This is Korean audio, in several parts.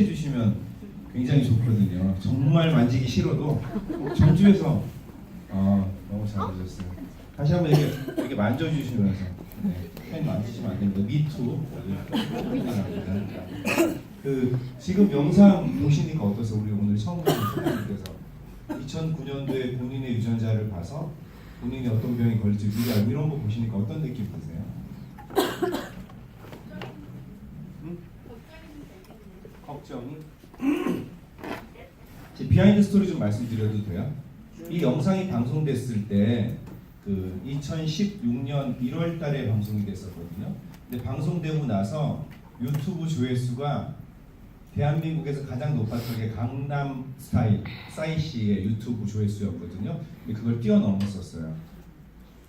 해주시면 굉장히 좋거든요. 정말 만지기 싫어도 전주에서 너무 잘해주셨어요. 다시 한번 이렇게 만져주시면서 펜 만지시면 안 됩니다. 미투 지금 영상 보시니까 어떠세요? 우리 오늘 처음 보신 소장님께서 2009년도에 본인의 유전자를 봐서 본인이 어떤 병이 걸릴지 미리 알고 이런 거 보시니까 어떤 느낌 드세요? 걱정이? 제 비하인드 스토리 좀 말씀드려도 돼요? 이 영상이 방송됐을 때 그 2016년 1월 달에 방송이 됐었거든요. 근데 방송되고 나서 유튜브 조회수가 대한민국에서 가장 높았던 게 강남 스타일 싸이 씨의 유튜브 조회수였거든요. 근데 그걸 뛰어넘었었어요.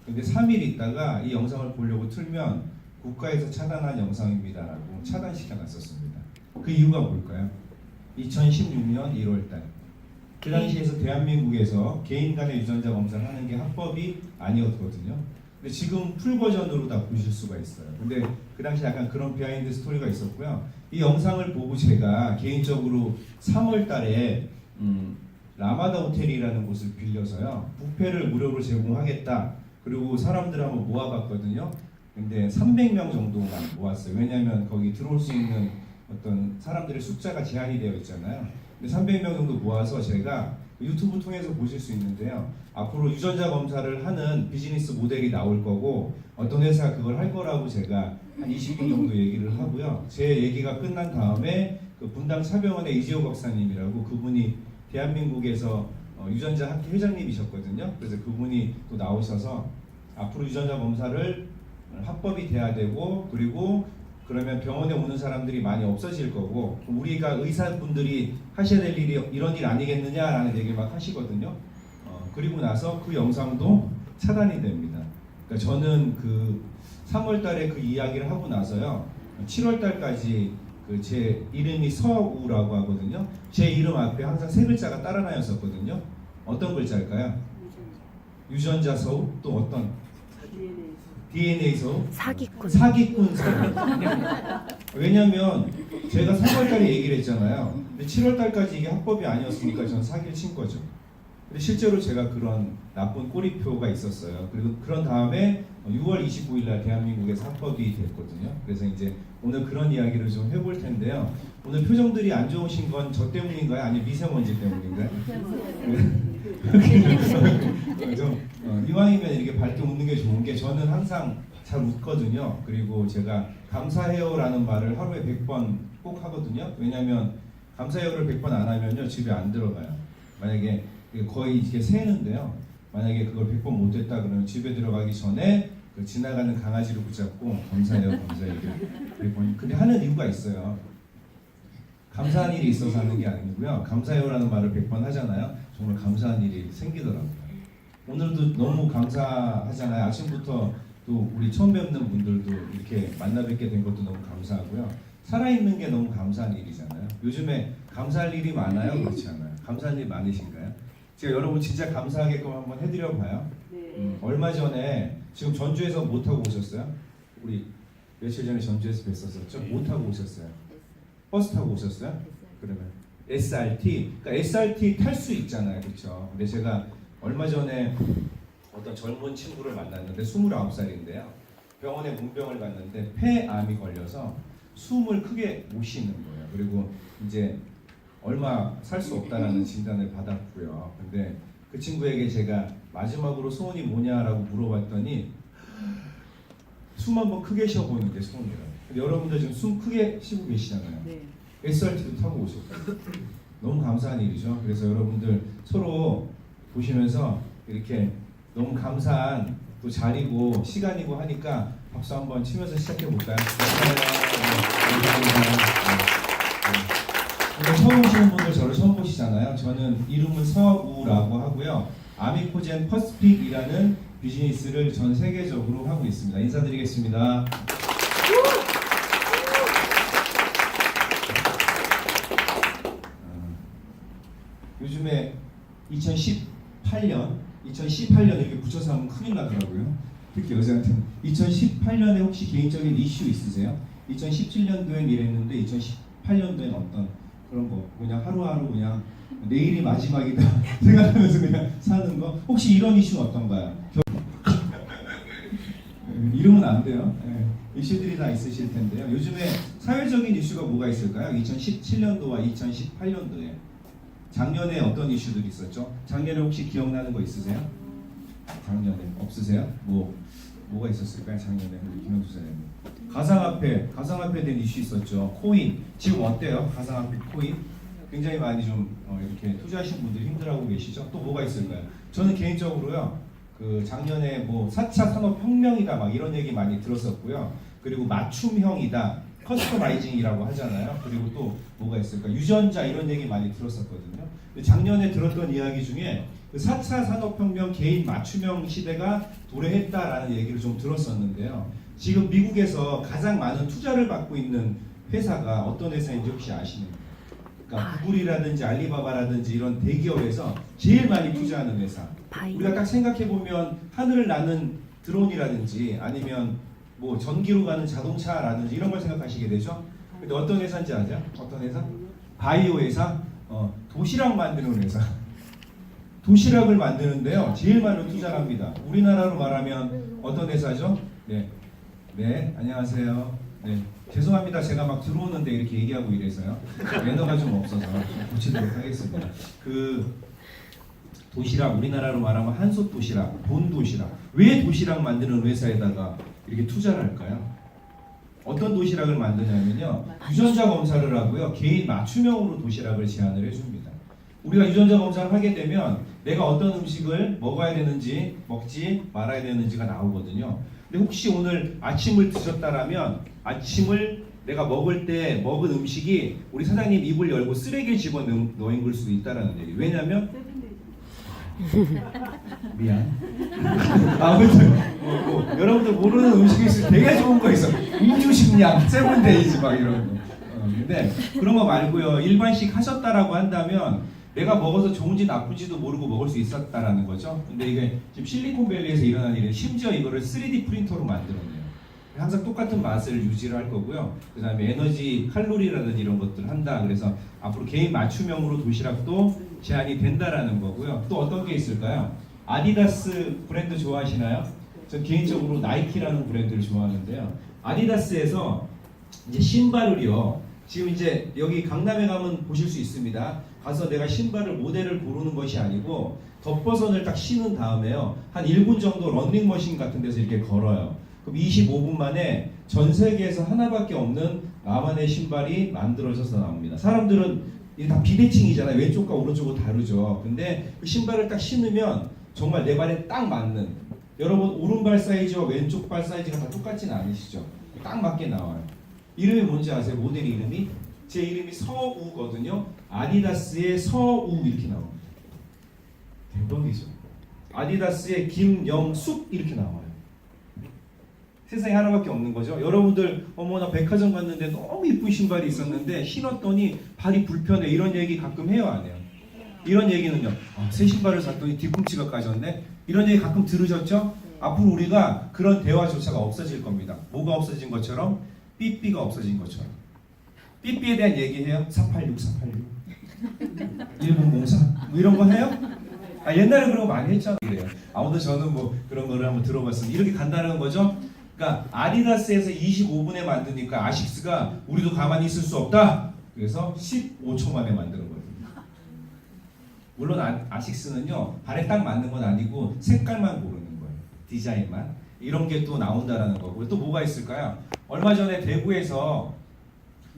근데 3일 있다가 이 영상을 보려고 틀면 국가에서 차단한 영상입니다라고 차단시켜놨었습니다. 그 이유가 뭘까요? 2016년 1월달 그 당시에서 대한민국에서 개인 간의 유전자 검사를 하는 게 합법이 아니었거든요. 근데 지금 풀 버전으로 다 보실 수가 있어요. 근데 그 당시 약간 그런 비하인드 스토리가 있었고요. 이 영상을 보고 제가 개인적으로 3월달에 라마다 호텔이라는 곳을 빌려서요. 뷔페를 무료로 제공하겠다. 그리고 사람들 한번 모아봤거든요. 근데 300명 정도만 모았어요. 왜냐하면 거기 들어올 수 있는 어떤 사람들의 숫자가 제한이 되어 있잖아요. 근데 300명 정도 모아서 제가 유튜브 통해서 보실 수 있는데요. 앞으로 유전자 검사를 하는 비즈니스 모델이 나올 거고 어떤 회사가 그걸 할 거라고 제가 한 20분 정도 얘기를 하고요. 제 얘기가 끝난 다음에 그 분당 차병원의 이재호 박사님이라고 그분이 대한민국에서 유전자 학회 회장님이셨거든요. 그래서 그분이 또 나오셔서 앞으로 유전자 검사를 합법이 돼야 되고 그리고 그러면 병원에 오는 사람들이 많이 없어질 거고 우리가 의사분들이 하셔야 될 일이 이런 일 아니겠느냐라는 얘기를 막 하시거든요. 그리고 나서 그 영상도 차단이 됩니다. 그러니까 저는 그 3월 달에 그 이야기를 하고 나서요. 7월 달까지 그 제 이름이 서우라고 하거든요. 제 이름 앞에 항상 세 글자가 따라 다녔었거든요. 어떤 글자일까요? 유전자 서우 또 어떤? DNA 서우? 사기꾼 서우. 왜냐면 제가 3월달에 얘기를 했잖아요. 근데 7월달까지 이게 합법이 아니었으니까 저는 사기를 친 거죠. 근데 실제로 제가 그런 나쁜 꼬리표가 있었어요. 그리고 그런 다음에 6월 29일날 대한민국에서 합법이 됐거든요. 그래서 이제 오늘 그런 이야기를 좀 해볼 텐데요. 오늘 표정들이 안 좋으신 건 저 때문인가요? 아니면 미세먼지 때문인가요? 좀 이왕이면 이렇게 밝게 웃는 게 좋은 게 저는 항상 잘 웃거든요. 그리고 제가 감사해요라는 말을 하루에 100번 꼭 하거든요. 왜냐하면 감사해요를 100번 안 하면요 집에 안 들어가요. 만약에 거의 이렇게 새는데요. 만약에 그걸 100번 못했다 그러면 집에 들어가기 전에 그 지나가는 강아지를 붙잡고 감사해요 감사해요 100번. 근데 하는 이유가 있어요. 감사한 일이 있어서 하는 게 아니고요. 감사해요라는 말을 100번 하잖아요. 정말 감사한 일이 생기더라고요. 오늘도 너무 감사하잖아요. 아침부터 또 우리 처음 뵙는 분들도 이렇게 만나 뵙게 된 것도 너무 감사하고요. 살아있는 게 너무 감사한 일이잖아요. 요즘에 감사할 일이 많아요? 그렇지 않아요? 감사한 일 많으신가요? 제가 여러분 진짜 감사하게끔 한번 해드려 봐요. 얼마 전에 지금 전주에서 뭐 타고 오셨어요? 우리 며칠 전에 전주에서 뵀었었죠? 뭐 타고 오셨어요? 버스 타고 오셨어요? 그러면 SRT, 그러니까 SRT 탈 수 있잖아요, 그렇죠? 근데 제가 얼마 전에 어떤 젊은 친구를 만났는데 29살인데요. 병원에 문병을 갔는데 폐암이 걸려서 숨을 크게 못 쉬는 거예요. 그리고 이제 얼마 살 수 없다라는 진단을 받았고요. 근데 그 친구에게 제가 마지막으로 소원이 뭐냐라고 물어봤더니 숨 한번 크게 쉬어보는 게 소원이라고. 여러분들 지금 숨 크게 쉬고 계시잖아요. 네. SRT도 타고 오셨고 너무 감사한 일이죠. 그래서 여러분들 서로 보시면서 이렇게 너무 감사한 또 자리고 시간이고 하니까 박수 한번 치면서 시작해 볼까요? 감사합니다. 처음 오시는 분들 저를 처음 보시잖아요. 저는 이름은 서우라고 하고요. 아미코젠 퍼스픽이라는 비즈니스를 전 세계적으로 하고 있습니다. 인사드리겠습니다. 요즘에 2018년 이렇게 붙여서 하면 큰일 나더라고요. 특히 여자한테는. 2018년에 혹시 개인적인 이슈 있으세요? 2017년도엔 이랬는데 2018년도엔 어떤 그런 거 그냥 하루하루 그냥 내일이 마지막이다 생각하면서 그냥 사는 거. 혹시 이런 이슈는 어떤가요? 이러면 안 돼요. 네. 이슈들이 다 있으실 텐데요. 요즘에 사회적인 이슈가 뭐가 있을까요? 2017년도와 2018년도에 작년에 어떤 이슈들이 있었죠? 작년에 혹시 기억나는 거 있으세요? 작년에 없으세요? 뭐가 있었을까요? 작년에 우리 김영수 선생님. 가상화폐에 대한 이슈 있었죠. 코인 지금 어때요? 가상화폐 코인 굉장히 많이 좀 이렇게 투자하신 분들이 힘들어하고 계시죠. 또 뭐가 있을까요? 저는 개인적으로요. 그 작년에 뭐 4차 산업혁명이다 막 이런 얘기 많이 들었었고요. 그리고 맞춤형이다, 커스터마이징이라고 하잖아요. 그리고 또 뭐가 있을까? 유전자 이런 얘기 많이 들었었거든요. 작년에 들었던 이야기 중에 그 4차 산업혁명 개인 맞춤형 시대가 도래했다라는 얘기를 좀 들었었는데요. 지금 미국에서 가장 많은 투자를 받고 있는 회사가 어떤 회사인지 혹시 아시는가요? 그러니까 구글이라든지 알리바바라든지 이런 대기업에서 제일 많이 투자하는 회사. 우리가 딱 생각해보면 하늘을 나는 드론이라든지 아니면 뭐 전기로 가는 자동차라든지 이런 걸 생각하시게 되죠. 근데 어떤 회사인지 아세요? 어떤 회사? 바이오 회사? 도시락 만드는 회사. 도시락을 만드는데요. 제일 많은 투자를 합니다. 우리나라로 말하면 어떤 회사죠? 네, 안녕하세요. 네, 죄송합니다. 제가 막 들어오는데 이렇게 얘기하고 이래서요. 매너가 좀 없어서 고치도록 하겠습니다. 그 도시락, 우리나라로 말하면 한솥 도시락, 본 도시락. 왜 도시락 만드는 회사에다가 이렇게 투자를 할까요? 어떤 도시락을 만드냐면요. 유전자 검사를 하고요. 개인 맞춤형으로 도시락을 제안을 해줍니다. 우리가 유전자 검사를 하게 되면 내가 어떤 음식을 먹어야 되는지, 먹지 말아야 되는지가 나오거든요. 근데 혹시 오늘 아침을 드셨다라면 아침을 내가 먹을 때 먹은 음식이 우리 사장님 입을 열고 쓰레기에 집어넣은 걸 수도 있다라는 얘기. 왜냐면 미안. 아무튼 여러분들 모르는 음식이 있을 때 되게 좋은 거 있어. 우주식량, 세븐데이즈 막 이런 거. 근데 그런 거 말고요. 일반식 하셨다라고 한다면 내가 먹어서 좋은지 나쁜지도 모르고 먹을 수 있었다라는 거죠. 근데 이게 지금 실리콘밸리에서 일어난 일은 심지어 이거를 3D 프린터로 만들었네요. 항상 똑같은 맛을 유지를 할 거고요. 그 다음에 에너지, 칼로리라든지 이런 것들을 한다. 그래서 앞으로 개인 맞춤형으로 도시락도 제한이 된다라는 거고요. 또 어떤 게 있을까요? 아디다스 브랜드 좋아하시나요? 전 개인적으로 나이키라는 브랜드를 좋아하는데요. 아디다스에서 이제 신발을요. 지금 이제 여기 강남에 가면 보실 수 있습니다. 가서 내가 신발을 모델을 고르는 것이 아니고 덧버선을 딱 신은 다음에요. 한 1분 정도 런닝머신 같은 데서 이렇게 걸어요. 그럼 25분 만에 전 세계에서 하나밖에 없는 나만의 신발이 만들어져서 나옵니다. 사람들은 이게 다 비대칭이잖아요. 왼쪽과 오른쪽은 다르죠. 근데 그 신발을 딱 신으면 정말 내 발에 딱 맞는, 여러분 오른발 사이즈와 왼쪽 발 사이즈가 다 똑같지는 않으시죠? 딱 맞게 나와요. 이름이 뭔지 아세요? 모델 이름이? 제 이름이 서우거든요. 아디다스의 서우 이렇게 나옵니다. 대박이죠. 아디다스의 김영숙 이렇게 나와요. 세상에 하나밖에 없는 거죠. 여러분들 어머나 백화점 갔는데 너무 이쁜 신발이 있었는데 신었더니 발이 불편해, 이런 얘기 가끔 해요, 안 해요? 이런 얘기는요. 새 신발을 샀더니 뒤꿈치가 까졌네. 이런 얘기 가끔 들으셨죠? 앞으로 우리가 그런 대화조차가 없어질 겁니다. 뭐가 없어진 것처럼? 삐삐가 없어진 것처럼. 삐삐에 대한 얘기해요? 486, 1004 뭐 이런 거 해요? 옛날에 그런 거 많이 했잖아요. 그래요. 아무튼 저는 뭐 그런 거를 한번 들어봤습니다. 이렇게 간다는 거죠. 그러니까 아디다스에서 25분에 만드니까 아식스가 우리도 가만히 있을 수 없다. 그래서 15초 만에 만드는 거예요. 물론 아식스는요 발에 딱 맞는 건 아니고 색깔만 고르는 거예요. 디자인만. 이런 게 또 나온다라는 거고요. 또 뭐가 있을까요? 얼마 전에 대구에서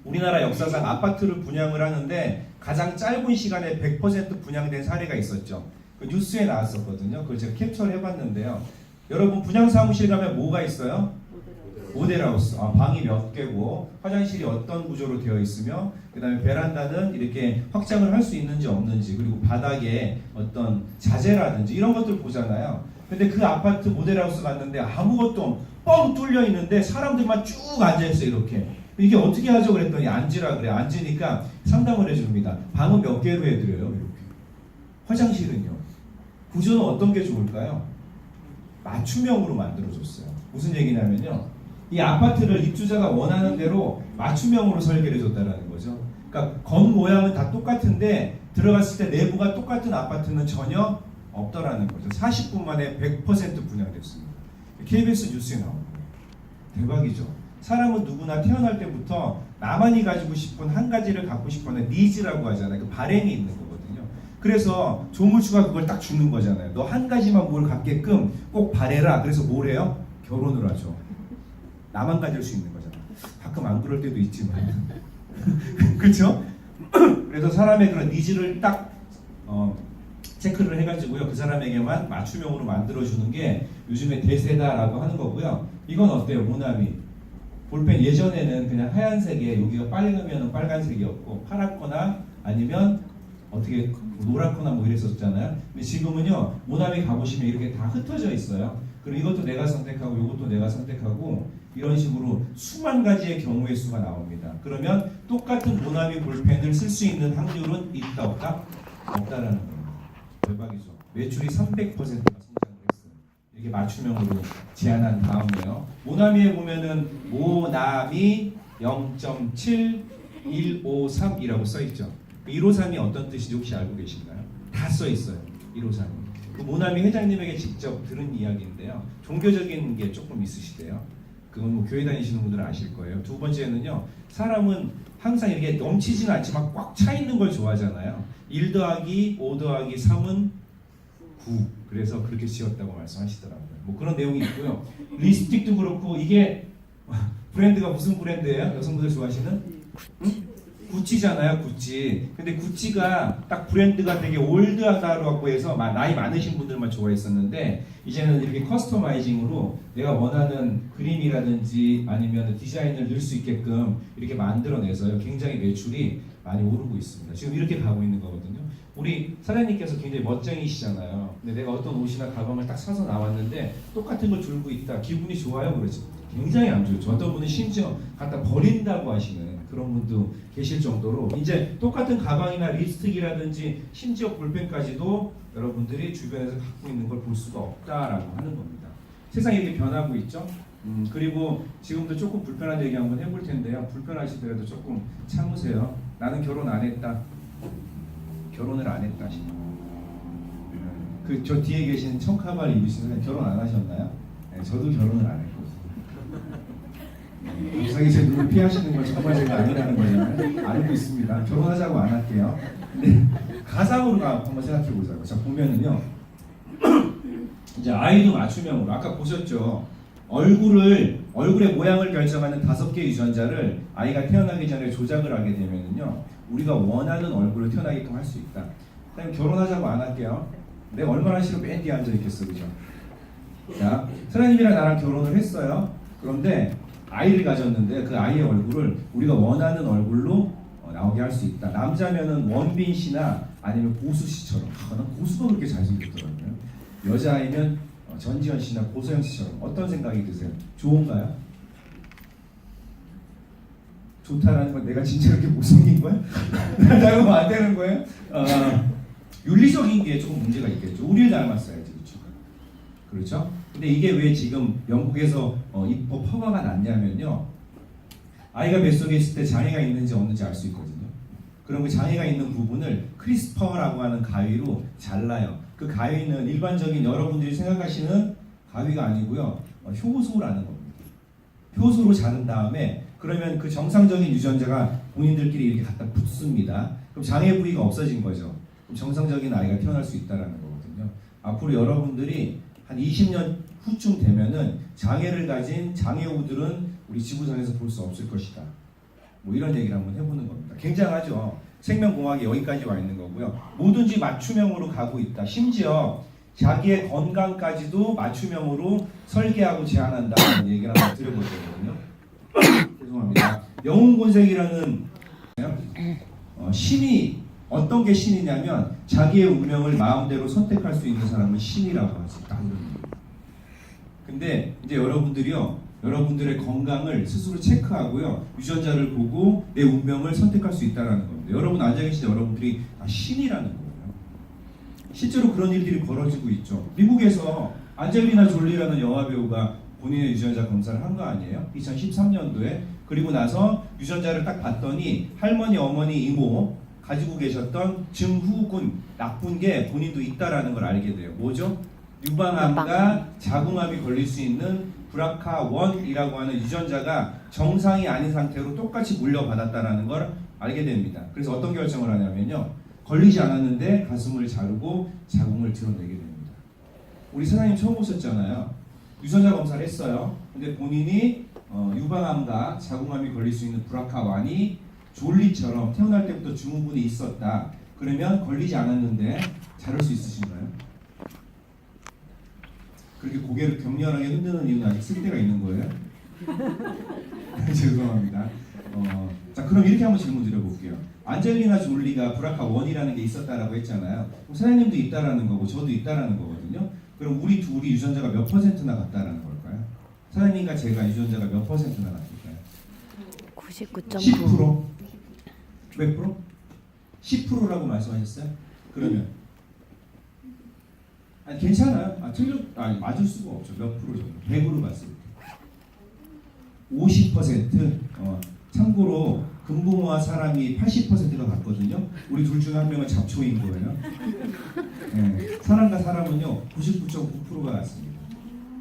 우리나라 역사상 아파트를 분양을 하는데 가장 짧은 시간에 100% 분양된 사례가 있었죠. 그 뉴스에 나왔었거든요. 그걸 제가 캡처를 해봤는데요. 여러분 분양 사무실 가면 뭐가 있어요? 모델하우스. 방이 몇 개고 화장실이 어떤 구조로 되어 있으며 그 다음에 베란다는 이렇게 확장을 할 수 있는지 없는지, 그리고 바닥에 어떤 자재라든지 이런 것들 보잖아요. 근데 그 아파트 모델하우스 갔는데 아무것도 뻥 뚫려 있는데 사람들만 쭉 앉아있어요. 이렇게. 이게 어떻게 하죠? 그랬더니 앉으라 그래. 앉으니까 상담을 해줍니다. 방은 몇 개로 해드려요? 이렇게. 화장실은요? 구조는 어떤 게 좋을까요? 맞춤형으로 만들어줬어요. 무슨 얘기냐면요. 이 아파트를 입주자가 원하는 대로 맞춤형으로 설계를 해줬다는 거죠. 그러니까 건 모양은 다 똑같은데 들어갔을 때 내부가 똑같은 아파트는 전혀 없더라는 거죠. 40분 만에 100% 분양됐습니다. KBS 뉴스에 나온 거예요. 대박이죠. 사람은 누구나 태어날 때부터 나만이 가지고 싶은 한 가지를 갖고 싶어하는 니즈라고 하잖아요. 그 바램이 있는 거거든요. 그래서 조물주가 그걸 딱 주는 거잖아요. 너 한 가지만 뭘 갖게끔 꼭 바래라. 그래서 뭘 해요? 결혼을 하죠. 나만 가질 수 있는 거잖아요. 가끔 안 그럴 때도 있지만 그렇죠? 그래서 사람의 그런 니즈를 딱 체크를 해가지고요, 그 사람에게만 맞춤형으로 만들어주는 게 요즘에 대세다라고 하는 거고요. 이건 어때요? 모나미 볼펜 예전에는 그냥 하얀색에 여기가 빨간면 빨간색이었고 파랗거나 아니면 어떻게 노랗거나 뭐 이랬었잖아요. 근데 지금은요, 모나미 가보시면 이렇게 다 흩어져 있어요. 그리고 이것도 내가 선택하고 이것도 내가 선택하고 이런 식으로 수만 가지의 경우의 수가 나옵니다. 그러면 똑같은 모나미 볼펜을 쓸 수 있는 확률은 있다 없다? 없다라는 거예요. 대박이죠. 매출이 300%가 성장을 했어요. 이렇게 맞춤형으로 제안한 다음에요. 모나미에 보면은 모나미 0.7153이라고 써있죠. 153이 어떤 뜻인지 혹시 알고 계신가요? 다 써있어요. 153이. 그 모나미 회장님에게 직접 들은 이야기인데요. 종교적인 게 조금 있으시대요. 그건 뭐 교회 다니시는 분들은 아실 거예요. 두 번째는요, 사람은 항상 이렇게 넘치지는 않지만 꽉 차 있는 걸 좋아하잖아요. 1 더하기 5 더하기 3은 9. 그래서 그렇게 지었다고 말씀하시더라고요. 뭐 그런 내용이 있고요. 립스틱도 그렇고 이게 브랜드가 무슨 브랜드예요? 여성분들 좋아하시는? 응? 구찌잖아요, 구찌. 근데 구찌가 딱 브랜드가 되게 올드하다고 해서 나이 많으신 분들만 좋아했었는데 이제는 이렇게 커스터마이징으로 내가 원하는 그림이라든지 아니면 디자인을 넣을 수 있게끔 이렇게 만들어내서요, 굉장히 매출이 많이 오르고 있습니다. 지금 이렇게 가고 있는 거거든요. 우리 사장님께서 굉장히 멋쟁이시잖아요. 근데 내가 어떤 옷이나 가방을 딱 사서 나왔는데 똑같은 걸 들고 있다. 기분이 좋아요? 그러지? 굉장히 안 좋죠. 어떤 분은 심지어 갖다 버린다고 하시는 그런 분도 계실 정도로 이제 똑같은 가방이나 립스틱이라든지 심지어 볼펜까지도 여러분들이 주변에서 갖고 있는 걸 볼 수가 없다라고 하는 겁니다. 세상이 이렇게 변하고 있죠. 그리고 지금도 조금 불편한 얘기 한번 해볼 텐데요. 불편하시더라도 조금 참으세요. 나는 결혼 안 했다. 결혼을 안 했다. 그 저 뒤에 계신 청카발 입으신 사람 결혼 안 하셨나요? 네, 저도 결혼을 안 했거든요. 갑자기 제 눈을 피하시는 건 정말 제가 아니라는 거잖아요. 알고 있습니다. 결혼하자고 안 할게요. 근데 가상으로 한번 생각해 보자고. 자, 보면은요, 이제 아이도 맞춤형으로 아까 보셨죠? 얼굴의 모양을 결정하는 5개 유전자를 아이가 태어나기 전에 조작을 하게 되면은요, 우리가 원하는 얼굴을 태어나게끔 할 수 있다. 그다음 결혼하자고 안 할게요. 내가 얼마나 싫어 맨 뒤에 앉아 있겠어, 그죠? 자, 사장님이랑 나랑 결혼을 했어요. 그런데 아이를 가졌는데 그 아이의 얼굴을 우리가 원하는 얼굴로 나오게 할 수 있다. 남자면은 원빈 씨나 아니면 고수 씨처럼. 난 고수가 그렇게 잘생겼더라고요. 여자아이면 전지현 씨나 고소영 씨처럼. 어떤 생각이 드세요? 좋은가요? 좋다라는 건 내가 진짜 그렇게 못생긴 거야? 나하고 안 되는 거예요? 윤리적인 게 조금 문제가 있겠죠. 우리를 닮았어야지, 그렇죠? 그렇죠? 근데 이게 왜 지금 영국에서 입법 허가가 났냐면요, 아이가 뱃속에 있을 때 장애가 있는지 없는지 알 수 있거든요. 그럼 그 장애가 있는 부분을 크리스퍼라고 하는 가위로 잘라요. 그 가위는 일반적인 여러분들이 생각하시는 가위가 아니고요, 효소라는 겁니다. 효소로 자른 다음에 그러면 그 정상적인 유전자가 본인들끼리 이렇게 갖다 붙습니다. 그럼 장애 부위가 없어진 거죠. 그럼 정상적인 아이가 태어날 수 있다는 거거든요. 앞으로 여러분들이 한 20년 후쯤 되면은 장애를 가진 장애우들은 우리 지구상에서 볼 수 없을 것이다. 뭐 이런 얘기를 한번 해보는 겁니다. 굉장하죠. 생명공학이 여기까지 와 있는 거고요. 뭐든지 맞춤형으로 가고 있다. 심지어 자기의 건강까지도 맞춤형으로 설계하고 제안한다는 얘기를 한번 드려볼 거거든요. 죄송합니다. 영웅곤색이라는 신이 어떤 게 신이냐면 자기의 운명을 마음대로 선택할 수 있는 사람은 신이라고 하지. 근데 이제 여러분들이요, 여러분들의 건강을 스스로 체크하고요, 유전자를 보고 내 운명을 선택할 수 있다는 겁니다. 여러분 앉아 계신 여러분들이 다 신이라는 거예요. 실제로 그런 일들이 벌어지고 있죠. 미국에서 안젤리나 졸리라는 영화 배우가 본인의 유전자 검사를 한 거 아니에요? 2013년도에 그리고 나서 유전자를 딱 봤더니 할머니, 어머니, 이모 가지고 계셨던 증후군, 나쁜 게 본인도 있다라는 걸 알게 돼요. 뭐죠? 유방암과 자궁암이 걸릴 수 있는 BRCA1이라고 하는 유전자가 정상이 아닌 상태로 똑같이 물려받았다라는 걸 알게 됩니다. 그래서 어떤 결정을 하냐면요. 걸리지 않았는데 가슴을 자르고 자궁을 드러내게 됩니다. 우리 사장님 처음 오셨잖아요. 유전자 검사를 했어요. 근데 본인이 유방암과 자궁암이 걸릴 수 있는 BRCA1이 졸리처럼 태어날 때부터 증후군이 있었다. 그러면 걸리지 않았는데 자를 수 있으신가요? 그렇게 고개를 격렬하게 흔드는 이유는 아직 쓸데가 있는 거예요? 죄송합니다. 자, 그럼 이렇게 한번 질문 드려볼게요. 안젤리나 졸리가 BRCA1이라는 게 있었다라고 했잖아요. 사장님도 있다라는 거고 저도 있다라는 거거든요. 그럼 우리 둘이 유전자가 몇 퍼센트나 같다라는 걸까요? 사장님과 제가 유전자가 몇 퍼센트나 같을까요? 99.9. 10%? 몇 프로? 10%라고 말씀하셨어요? 그러면 아니 괜찮아요. 아니 맞을 수가 없죠. 몇 프로 정도? 100으로 봤을 때 50%. 참고로 금붕어와 사람이 80%가 같거든요. 우리 둘 중에 한 명은 잡초인 거예요. 네, 사람과 사람은요 99.9%가 같습니다.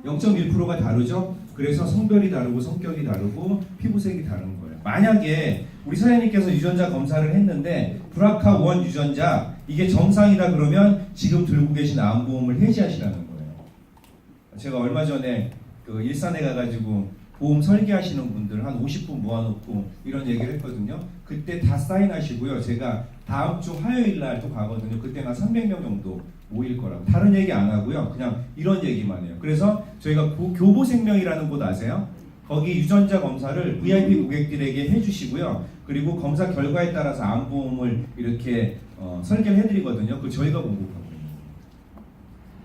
0.1%가 다르죠. 그래서 성별이 다르고 성격이 다르고 피부색이 다른 거예요. 만약에 우리 사장님께서 유전자 검사를 했는데 BRCA1 유전자 이게 정상이다 그러면 지금 들고 계신 암보험을 해지하시라는 거예요. 제가 얼마 전에 그 일산에 가가지고 보험 설계하시는 분들 한 50분 모아놓고 이런 얘기를 했거든요. 그때 다 사인하시고요. 제가 다음 주 화요일 날 또 가거든요. 그때는 한 300명 정도 모일 거라고. 다른 얘기 안 하고요. 그냥 이런 얘기만 해요. 그래서 저희가 교보생명이라는 곳 아세요? 거기 유전자 검사를 VIP 고객들에게 해주시고요. 그리고 검사 결과에 따라서 암보험을 이렇게 설계를 해드리거든요. 그걸 저희가 공급하고 있는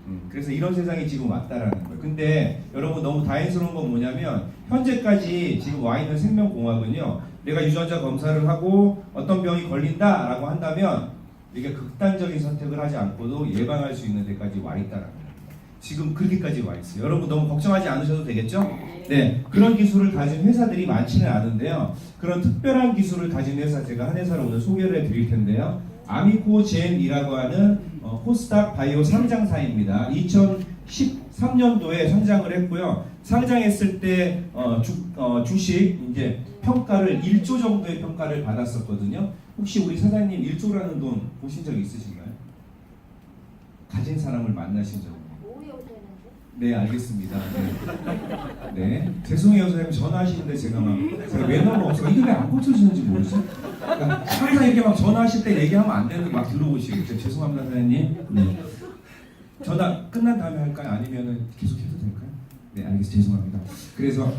거예요. 그래서 이런 세상이 지금 왔다라는 거예요. 근데 여러분 너무 다행스러운 건 뭐냐면 현재까지 지금 와 있는 생명공학은요. 내가 유전자 검사를 하고 어떤 병이 걸린다라고 한다면 이게 극단적인 선택을 하지 않고도 예방할 수 있는 데까지 와 있다라는 거예요. 지금 그렇게까지 와 있어요. 여러분 너무 걱정하지 않으셔도 되겠죠? 네, 그런 기술을 가진 회사들이 많지는 않은데요. 그런 특별한 기술을 가진 회사 제가 한 회사를 오늘 소개를 해드릴 텐데요. 아미코젠이라고 하는 코스닥 바이오 상장사입니다. 2013년도에 상장을 했고요. 상장했을 때 주식 이제 평가를 1조 정도의 평가를 받았었거든요. 혹시 우리 사장님 1조라는 돈 보신 적 있으신가요? 가진 사람을 만나신 적? 네, 알겠습니다. 네, 네. 죄송해요, 선생님. 전화하시는데 제가 매너가 없어서 이게 왜 안 고쳐지는지 모르죠? 그러니까 항상 이렇게 막 전화하실 때 얘기하면 안 되는데 막 들어오시겠죠. 죄송합니다, 선생님. 네. 전화 끝난 다음에 할까요? 아니면은 계속 해도 될까요? 네, 알겠습니다. 죄송합니다. 그래서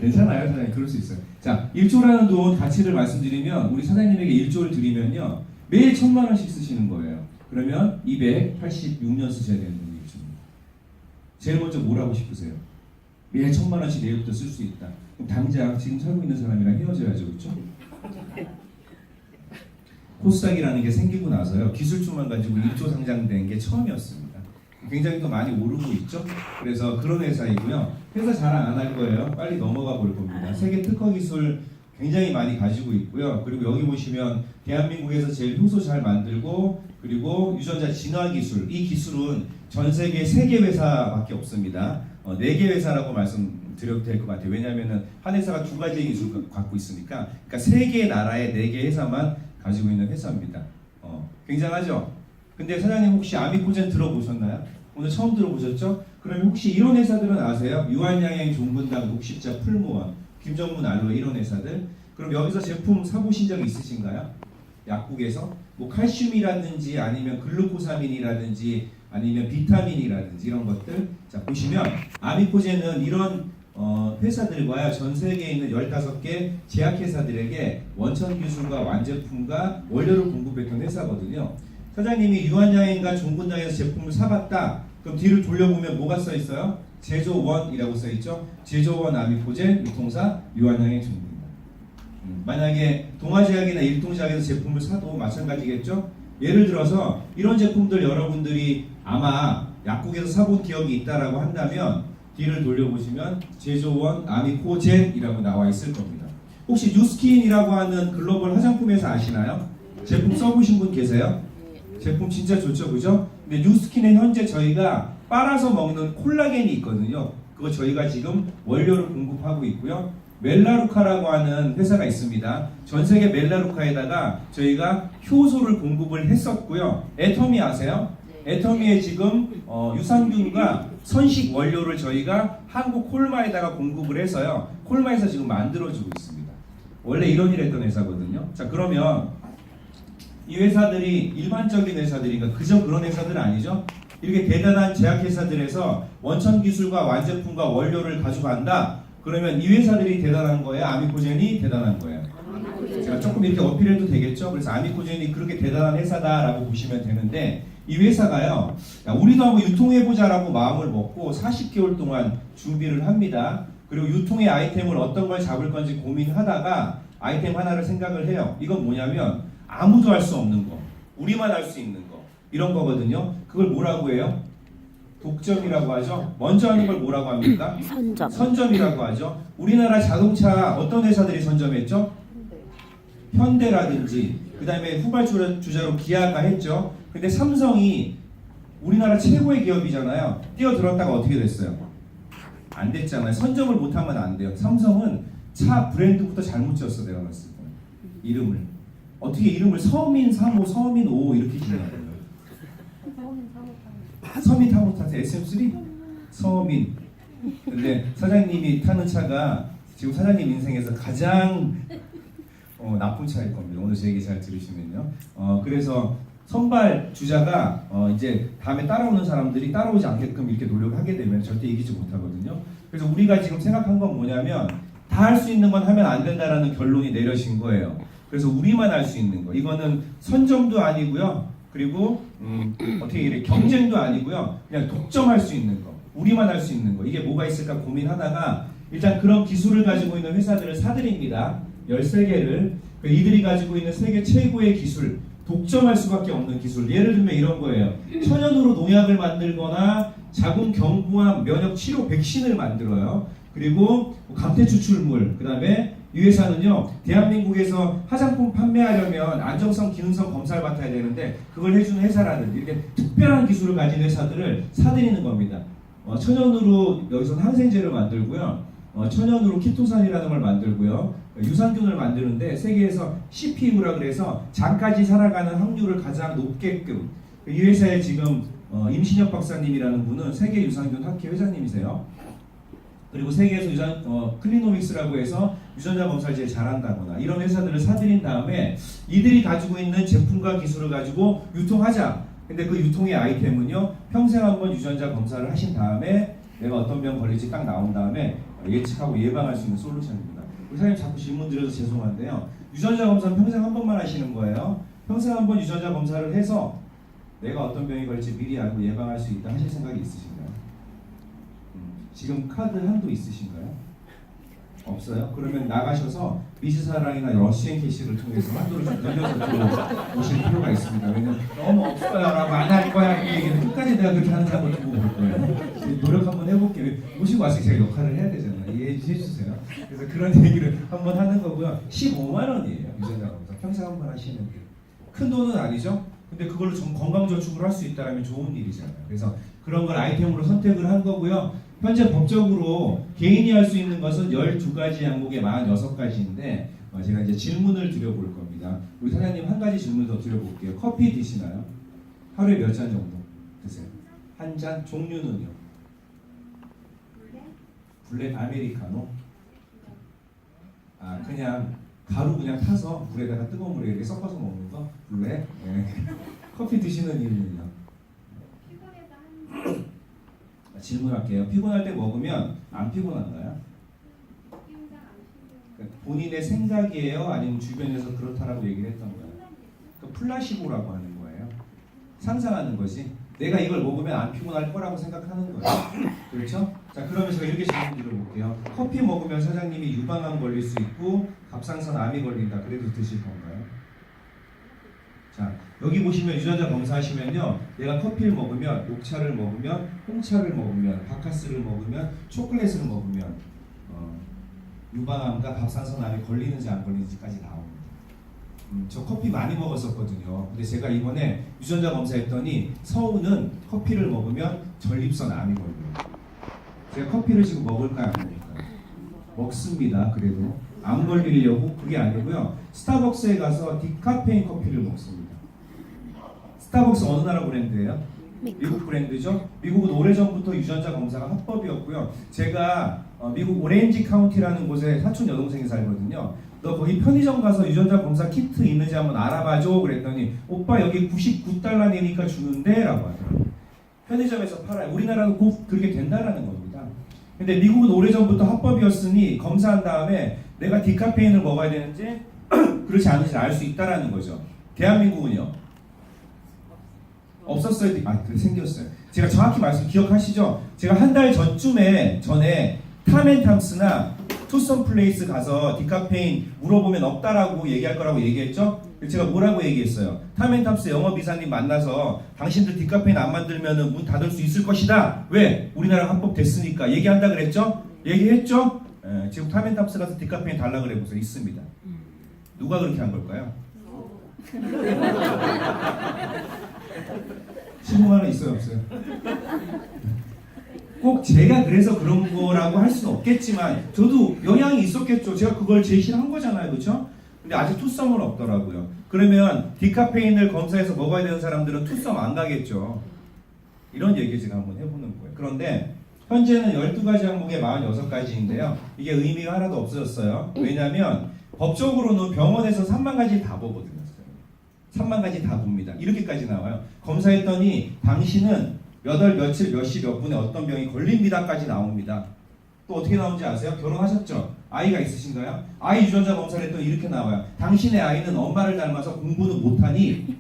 괜찮아요, 사장님. 그럴 수 있어요. 자, 1조라는 돈 가치를 말씀드리면 우리 사장님에게 1조를 드리면요 매일 1,000만 원씩 쓰시는 거예요. 그러면 286년 쓰셔야 되는 돈이 있습니다. 제일 먼저 뭘 하고 싶으세요? 매일 1,000만 원씩 내일부터 쓸 수 있다. 그럼 당장 지금 살고 있는 사람이랑 헤어져야죠, 그렇죠? 코스닥이라는 게 생기고 나서요 기술주만 가지고 1조 상장된 게 처음이었습니다. 굉장히 또 많이 오르고 있죠. 그래서 그런 회사이고요. 회사 자랑 안 할 거예요. 빨리 넘어가 볼 겁니다. 세계 특허 기술 굉장히 많이 가지고 있고요. 그리고 여기 보시면 대한민국에서 제일 효소 잘 만들고 그리고 유전자 진화 기술, 이 기술은 전 세계 3개 회사밖에 없습니다. 4개 회사라고 말씀드려도 될 것 같아요. 왜냐하면 한 회사가 2가지의 기술을 갖고 있으니까 그러니까 3개 나라의 4개 회사만 가지고 있는 회사입니다. 굉장하죠? 근데 사장님 혹시 아미코젠 들어보셨나요? 오늘 처음 들어보셨죠? 그러면 혹시 이런 회사들은 아세요? 유한양행, 종근당, 녹십자, 풀무원, 김정문, 알로에 이런 회사들. 그럼 여기서 제품 사보신 적 있으신가요? 약국에서 뭐 칼슘이라든지 아니면 글루코사민이라든지 아니면 비타민이라든지 이런 것들. 자, 보시면 아미코젠은 이런 회사들과요 전 세계에 있는 15개 제약회사들에게 원천 기술과 완제품과 원료를 공급했던 회사거든요. 사장님이 유한양행과 종근당에서 제품을 사봤다. 그럼 뒤를 돌려보면 뭐가 써 있어요? 제조원이라고 써 있죠. 제조원 아미코젠 유통사 유한양행 종근당. 만약에 동아제약이나 일동제약에서 제품을 사도 마찬가지겠죠. 예를 들어서 이런 제품들 여러분들이 아마 약국에서 사본 기억이 있다라고 한다면 뒤를 돌려보시면 제조원 아미코젠이라고 나와 있을 겁니다. 혹시 뉴스킨이라고 하는 글로벌 화장품 회사 아시나요? 제품 써보신 분 계세요? 제품 진짜 좋죠, 그죠? 근데 뉴스킨에 현재 저희가 빨아서 먹는 콜라겐이 있거든요. 그거 저희가 지금 원료를 공급하고 있고요. 멜라루카라고 하는 회사가 있습니다. 전 세계 멜라루카에다가 저희가 효소를 공급을 했었고요. 애터미 아세요? 애터미에 지금 유산균과 선식 원료를 저희가 한국 콜마에다가 공급을 해서요. 콜마에서 지금 만들어주고 있습니다. 원래 이런 일 했던 회사거든요. 자, 그러면 이 회사들이 일반적인 회사들인가 그저 그런 회사들 아니죠? 이렇게 대단한 제약회사들에서 원천 기술과 완제품과 원료를 가져간다. 그러면 이 회사들이 대단한 거예요? 아미코젠이 대단한 거예요? 제가 조금 이렇게 어필해도 되겠죠? 그래서 아미코젠이 그렇게 대단한 회사다라고 보시면 되는데 이 회사가요, 야, 우리도 한번 유통해보자라고 마음을 먹고 40개월 동안 준비를 합니다. 그리고 유통의 아이템을 어떤 걸 잡을 건지 고민하다가 아이템 하나를 생각을 해요. 이건 뭐냐면 아무도 할 수 없는 거, 우리만 할 수 있는 거, 이런 거거든요. 그걸 뭐라고 해요? 독점이라고 하죠. 먼저 하는 걸 뭐라고 합니까? 선점이라고 하죠. 우리나라 자동차 어떤 회사들이 선점했죠? 현대라든지 그 다음에 후발주자로 기아가 했죠. 근데 삼성이 우리나라 최고의 기업이잖아요. 뛰어들었다가 어떻게 됐어요? 안 됐잖아요. 선점을 못하면 안 돼요. 삼성은 차 브랜드부터 잘못 지었어. 내가 봤을 때 이름을 어떻게 이름을 서민 3호, 서민 5 이렇게 지어놔요. 서민 타고 타세요. SM3? 서민. 근데 사장님이 타는 차가 지금 사장님 인생에서 가장 나쁜 차일 겁니다. 오늘 제 얘기 잘 들으시면요. 그래서 선발 주자가 이제 다음에 따라오는 사람들이 따라오지 않게끔 이렇게 노력하게 되면 절대 이기지 못하거든요. 그래서 우리가 지금 생각한 건 뭐냐면 다 할 수 있는 건 하면 안 된다라는 결론이 내려진 거예요. 그래서 우리만 할 수 있는 거. 이거는 선점도 아니고요. 그리고 어떻게 이래 경쟁도 아니고요. 그냥 독점할 수 있는 거. 우리만 할 수 있는 거. 이게 뭐가 있을까 고민하다가 일단 그런 기술을 가지고 있는 회사들을 사들입니다. 13개를. 이들이 가지고 있는 세계 최고의 기술, 독점할 수밖에 없는 기술. 예를 들면 이런 거예요. 천연으로 농약을 만들거나 자궁 경부암 면역 치료 백신을 만들어요. 그리고 감태 추출물, 그 다음에 이 회사는요, 대한민국에서 화장품 판매하려면 안정성, 기능성 검사를 받아야 되는데 그걸 해주는 회사라든지 이렇게 특별한 기술을 가진 회사들을 사들이는 겁니다. 천연으로 여기서 항생제를 만들고요, 천연으로 키토산이라는 걸 만들고요, 유산균을 만드는데 세계에서 CPU라 그래서 장까지 살아가는 확률을 가장 높게끔 이 회사에 지금 임신혁 박사님이라는 분은 세계 유산균 학회 회장님이세요. 그리고 세계에서 클리노믹스라고 해서 유전자 검사를 제일 잘한다거나 이런 회사들을 사들인 다음에 이들이 가지고 있는 제품과 기술을 가지고 유통하자. 근데 그 유통의 아이템은요, 평생 한번 유전자 검사를 하신 다음에 내가 어떤 병 걸릴지 딱 나온 다음에 예측하고 예방할 수 있는 솔루션입니다. 우리 사장님 자꾸 질문 드려서 죄송한데요. 유전자 검사는 평생 한 번만 하시는 거예요. 평생 한 번 유전자 검사를 해서 내가 어떤 병이 걸릴지 미리 알고 예방할 수 있다 하실 생각이 있으신가요? 지금 카드 한도 있으신가요? 없어요? 그러면 나가셔서 미즈사랑이나 러시앤 캐시를 통해서 한도를 좀 늘려서 오실 필요가 있습니다. 왜냐면 너무 없어요 라고 안 할 거야 이 얘기는 끝까지 내가 그렇게 하는 사람을 두고 볼 거예요. 노력 한번 해볼게요. 모시고 와서 제가 역할을 해야 되잖아요. 이해해 주세요. 그래서 그런 얘기를 한번 하는 거고요. 15만 원이에요. 유전자 검사. 평생 한번 하시는 게. 큰 돈은 아니죠? 근데 그걸로 건강저축을 할 수 있다면 좋은 일이잖아요. 그래서 그런 걸 아이템으로 선택을 한 거고요. 현재 법적으로 개인이 할 수 있는 것은 12가지 항목에 46가지인데 제가 이제 질문을 드려볼 겁니다. 우리 사장님 한 가지 질문 더 드려볼게요. 커피 드시나요? 하루에 몇 잔 정도 드세요? 한 잔? 종류는요? 블랙 아메리카노? 아, 그냥 가루 그냥 타서 물에다가 뜨거운 물에 이렇게 섞어서 먹는 거? 블랙? 네. 커피 드시는 이유는요? 질문할게요. 피곤할 때 먹으면 안 피곤한가요? 본인의 생각이에요? 아니면 주변에서 그렇다라고 얘기를 했던 거예요? 그 플라시보라고 하는 거예요. 상상하는 거지. 내가 이걸 먹으면 안 피곤할 거라고 생각하는 거예요. 그렇죠? 자, 그러면 제가 이렇게 질문 드려볼게요. 커피 먹으면 사장님이 유방암 걸릴 수 있고 갑상선 암이 걸린다. 그래도 드실 건가요? 자, 여기 보시면 유전자 검사하시면요, 내가 커피를 먹으면, 녹차를 먹으면, 홍차를 먹으면, 바카스를 먹으면, 초콜릿을 먹으면 유방암과 갑상선암에 걸리는지 안 걸리는지까지 나옵니다. 저 커피 많이 먹었었거든요. 근데 제가 이번에 유전자 검사했더니 서우는 커피를 먹으면 전립선 암이 걸려요. 제가 커피를 지금 먹을까요, 안 먹을까요? 먹습니다. 그래도 안 걸리려고. 그게 아니고요. 스타벅스에 가서 디카페인 커피를 먹습니다. 스타벅스 어느 나라 브랜드예요? 미국 브랜드죠. 미국은 오래전부터 유전자 검사가 합법이었고요. 제가 미국 오렌지 카운티라는 곳에 사촌 여동생이 살거든요. 너 거기 편의점 가서 유전자 검사 키트 있는지 한번 알아봐줘. 그랬더니 오빠 여기 99달러 내니까 주는데 라고 하더라고요. 편의점에서 팔아요. 우리나라는 곧 그렇게 된다라는 겁니다. 근데 미국은 오래전부터 합법이었으니 검사한 다음에 내가 디카페인을 먹어야 되는지 그렇지 않은지 알 수 있다라는 거죠. 대한민국은요? 없었어요. 그래 생겼어요. 제가 정확히 말씀 기억하시죠? 제가 한 달 전에 탐앤탐스나 투썸플레이스 가서 디카페인 물어보면 없다라고 얘기할 거라고 얘기했죠? 제가 뭐라고 얘기했어요? 탐앤탐스 영업이사님 만나서 당신들 디카페인 안 만들면 문 닫을 수 있을 것이다. 왜? 우리나라 합법됐으니까 얘기한다 그랬죠? 얘기했죠? 지금 탐앤탐스 가서 디카페인 달라 그래 보세요. 있습니다. 누가 그렇게 한 걸까요? 15만 원 있어요, 없어요? 꼭 제가 그래서 그런 거라고 할 수는 없겠지만 저도 영향이 있었겠죠. 제가 그걸 제시를 한 거잖아요, 그렇죠? 근데 아직 투썸은 없더라고요. 그러면 디카페인을 검사해서 먹어야 되는 사람들은 투썸 안 가겠죠. 이런 얘기 제가 한번 해보는 거예요. 그런데 현재는 12가지 항목에 46가지인데요. 이게 의미가 하나도 없어졌어요. 왜냐하면 법적으로는 병원에서 3만 가지 다 보거든요. 3만 가지 다 봅니다. 이렇게까지 나와요. 검사했더니 당신은 몇 월, 며칠, 몇 시, 몇 분에 어떤 병이 걸립니다까지 나옵니다. 또 어떻게 나오는지 아세요? 결혼하셨죠? 아이가 있으신가요? 아이 유전자 검사를 했더니 이렇게 나와요. 당신의 아이는 엄마를 닮아서 공부는 못하니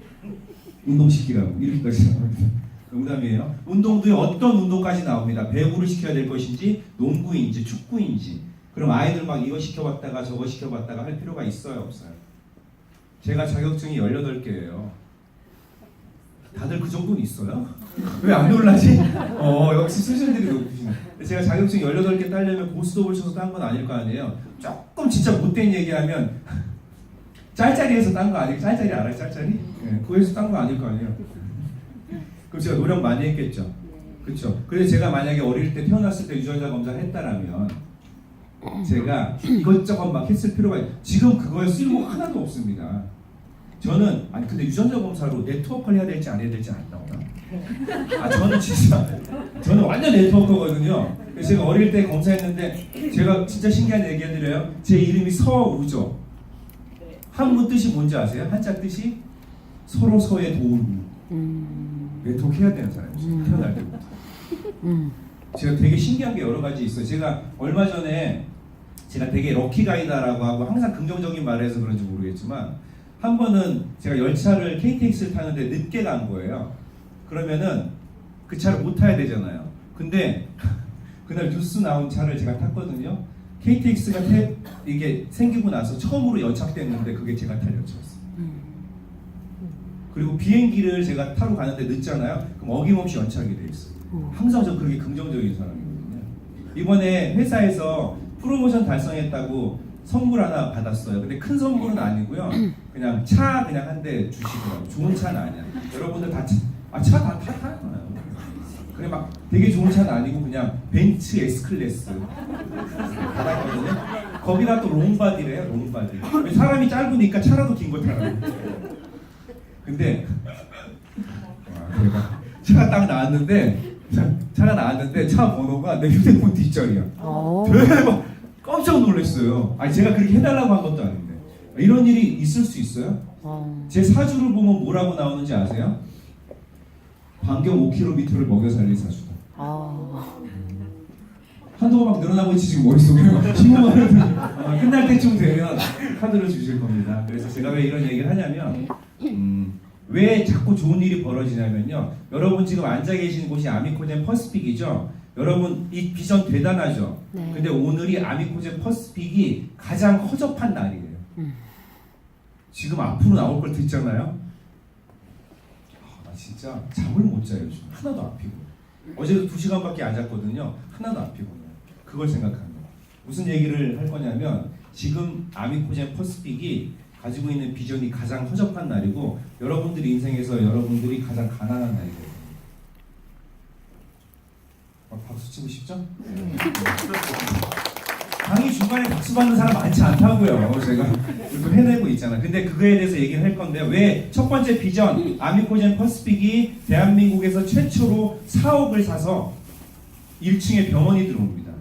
운동시키라고. 이렇게까지 나옵니다. 농담이에요. 운동도 어떤 운동까지 나옵니다. 배구를 시켜야 될 것인지 농구인지 축구인지. 그럼 아이들 막 이거 시켜봤다가 저거 시켜봤다가 할 필요가 있어요, 없어요? 제가 자격증이 18개예요. 다들 그 정도는 있어요? 왜 안 놀라지? 역시 수준들이 높으시네. 제가 자격증 18개 따려면 고스톱을 쳐서 딴 건 아닐 거 아니에요. 조금 진짜 못된 얘기하면 짤짤이에서 딴 거 아니에요? 짤짤이 알아요? 짤짤이? 네, 그거에서 딴 거 아닐 거 아니에요? 그럼 제가 노력 많이 했겠죠? 그렇죠? 그래서 제가 만약에 어릴 때 태어났을 때 유전자 검사를 했다라면 제가 이것저것 막 했을 필요가 지금 그거에 쓸모가 하나도 없습니다. 저는 근데 유전자 검사로 네트워크를 해야 될지 안 해야 될지 안다고요. 저는 완전 네트워크거든요. 그래서 제가 어릴 때 검사했는데 제가 진짜 신기한 얘기 해드려요. 제 이름이 서우죠. 한문 뜻이 뭔지 아세요? 한자 뜻이 서로 서의 도울. 네트워크 해야 되는 사람이에요. 태어날 때부터. 제가 되게 신기한 게 여러 가지 있어요. 제가 얼마 전에 제가 되게 럭키가이다라고 하고 항상 긍정적인 말을 해서 그런지 모르겠지만 한 번은 제가 열차를 KTX를 타는데 늦게 간 거예요. 그러면은 그 차를 못 타야 되잖아요. 근데 그날 뉴스 나온 차를 제가 탔거든요. KTX가 이게 생기고 나서 처음으로 연착됐는데 그게 제가 탈 열차였어요. 그리고 비행기를 제가 타러 가는데 늦잖아요. 그럼 어김없이 연착이 돼 있어요. 항상 저 그렇게 긍정적인 사람이거든요. 이번에 회사에서 프로모션 달성했다고 선물 하나 받았어요. 근데 큰 선물은 아니고요. 그냥 차 그냥 한 대 주시더라고요. 좋은 차는 아니야. 여러분들 다 차 다 타요. 그래 막 되게 좋은 차는 아니고 그냥 벤츠 S클래스 받았거든요. 거기다 또 롱바디래요. 롱바디. 사람이 짧으니까 차라도 긴 거 타라고. 근데 대박. 차가 나왔는데 차 번호가 내 휴대폰 뒷자리야. 대박. 깜짝 놀랐어요. 제가 그렇게 해달라고 한 것도 아닌데. 이런 일이 있을 수 있어요? 제 사주를 보면 뭐라고 나오는지 아세요? 반경 5km를 먹여 살릴 사주다. 한도가 막 늘어나고 있지 지금 머릿속에 15만 원 끝날 때쯤 되면 카드를 주실 겁니다. 그래서 제가 왜 이런 얘기를 하냐면 왜 자꾸 좋은 일이 벌어지냐면요. 여러분 지금 앉아 계신 곳이 아미코젠 퍼스픽이죠. 여러분 이 비전 대단하죠. 네. 근데 오늘이 아미코젠 퍼스픽이 가장 허접한 날이에요. 지금 앞으로 나올 걸 듣잖아요. 진짜 잠을 못 자요. 요즘 하나도 안 피고. 어제도 2시간밖에 안 잤거든요. 하나도 안 피고. 그걸 생각합니다. 무슨 얘기를 할 거냐면 지금 아미코젠 퍼스픽이 가지고 있는 비전이 가장 허접한 날이고 여러분들의 인생에서 여러분들이 가장 가난한 날이거든요. 박수 치고 싶죠? 강의 중간에 박수 받는 사람 많지 않다고요. 제가 또 해내고 있잖아. 근데 그거에 대해서 얘기를 할 건데 왜 첫 번째 비전 아미코젠 퍼스픽이 대한민국에서 최초로 사옥을 사서 1층에 병원이 들어옵니다.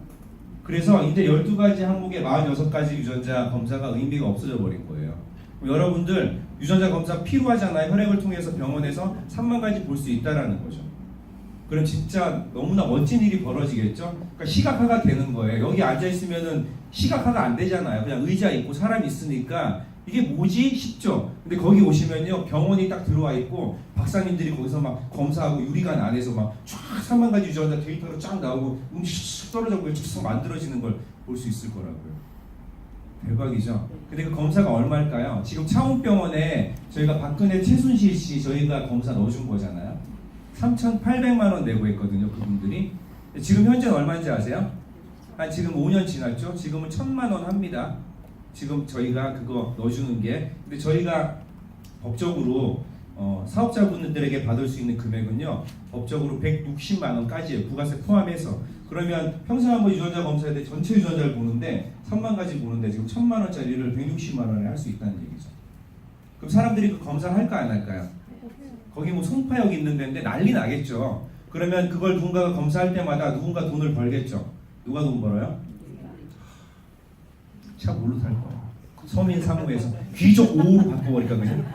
그래서 이제 12가지 항목에 46가지 유전자 검사가 의미가 없어져 버린 거예요. 여러분들 유전자 검사 필요하잖아요. 혈액을 통해서 병원에서 3만 가지 볼 수 있다라는 거죠. 그럼 진짜 너무나 멋진 일이 벌어지겠죠? 그러니까 시각화가 되는 거예요. 여기 앉아있으면은 시각화가 안 되잖아요. 그냥 의자 있고 사람 있으니까 이게 뭐지? 싶죠? 근데 거기 오시면요. 병원이 딱 들어와 있고 박사님들이 거기서 막 검사하고 유리관 안에서 막 쫙 3만 가지 유전자 데이터로 쫙 나오고 슉 떨어져서 쭉 만들어지는 걸 볼 수 있을 거라고요. 대박이죠? 근데 그 검사가 얼마일까요? 지금 차움병원에 저희가 박근혜 최순실 씨 저희가 검사 넣어준 거잖아요. 3,800만 원 내고 했거든요. 그분들이. 지금 현재 얼마인지 아세요? 한 지금 5년 지났죠? 지금은 1,000만 원 합니다. 지금 저희가 그거 넣어주는 게. 근데 저희가 법적으로 사업자분들에게 받을 수 있는 금액은요. 법적으로 160만 원까지예요. 부가세 포함해서. 그러면 평생 한번 유전자 검사에 대해 전체 유전자를 보는데 3만 가지 보는데 지금 1,000만 원짜리를 160만 원에 할 수 있다는 얘기죠. 그럼 사람들이 그 검사를 할까 안 할까요? 거기 뭐 송파역 있는 데인데 난리 나겠죠. 그러면 그걸 누군가가 검사할 때마다 누군가 돈을 벌겠죠. 누가 돈 벌어요? 차 뭘로 탈 거야? 서민 사무에서 귀족 5호로 바꿔버릴까 그냥?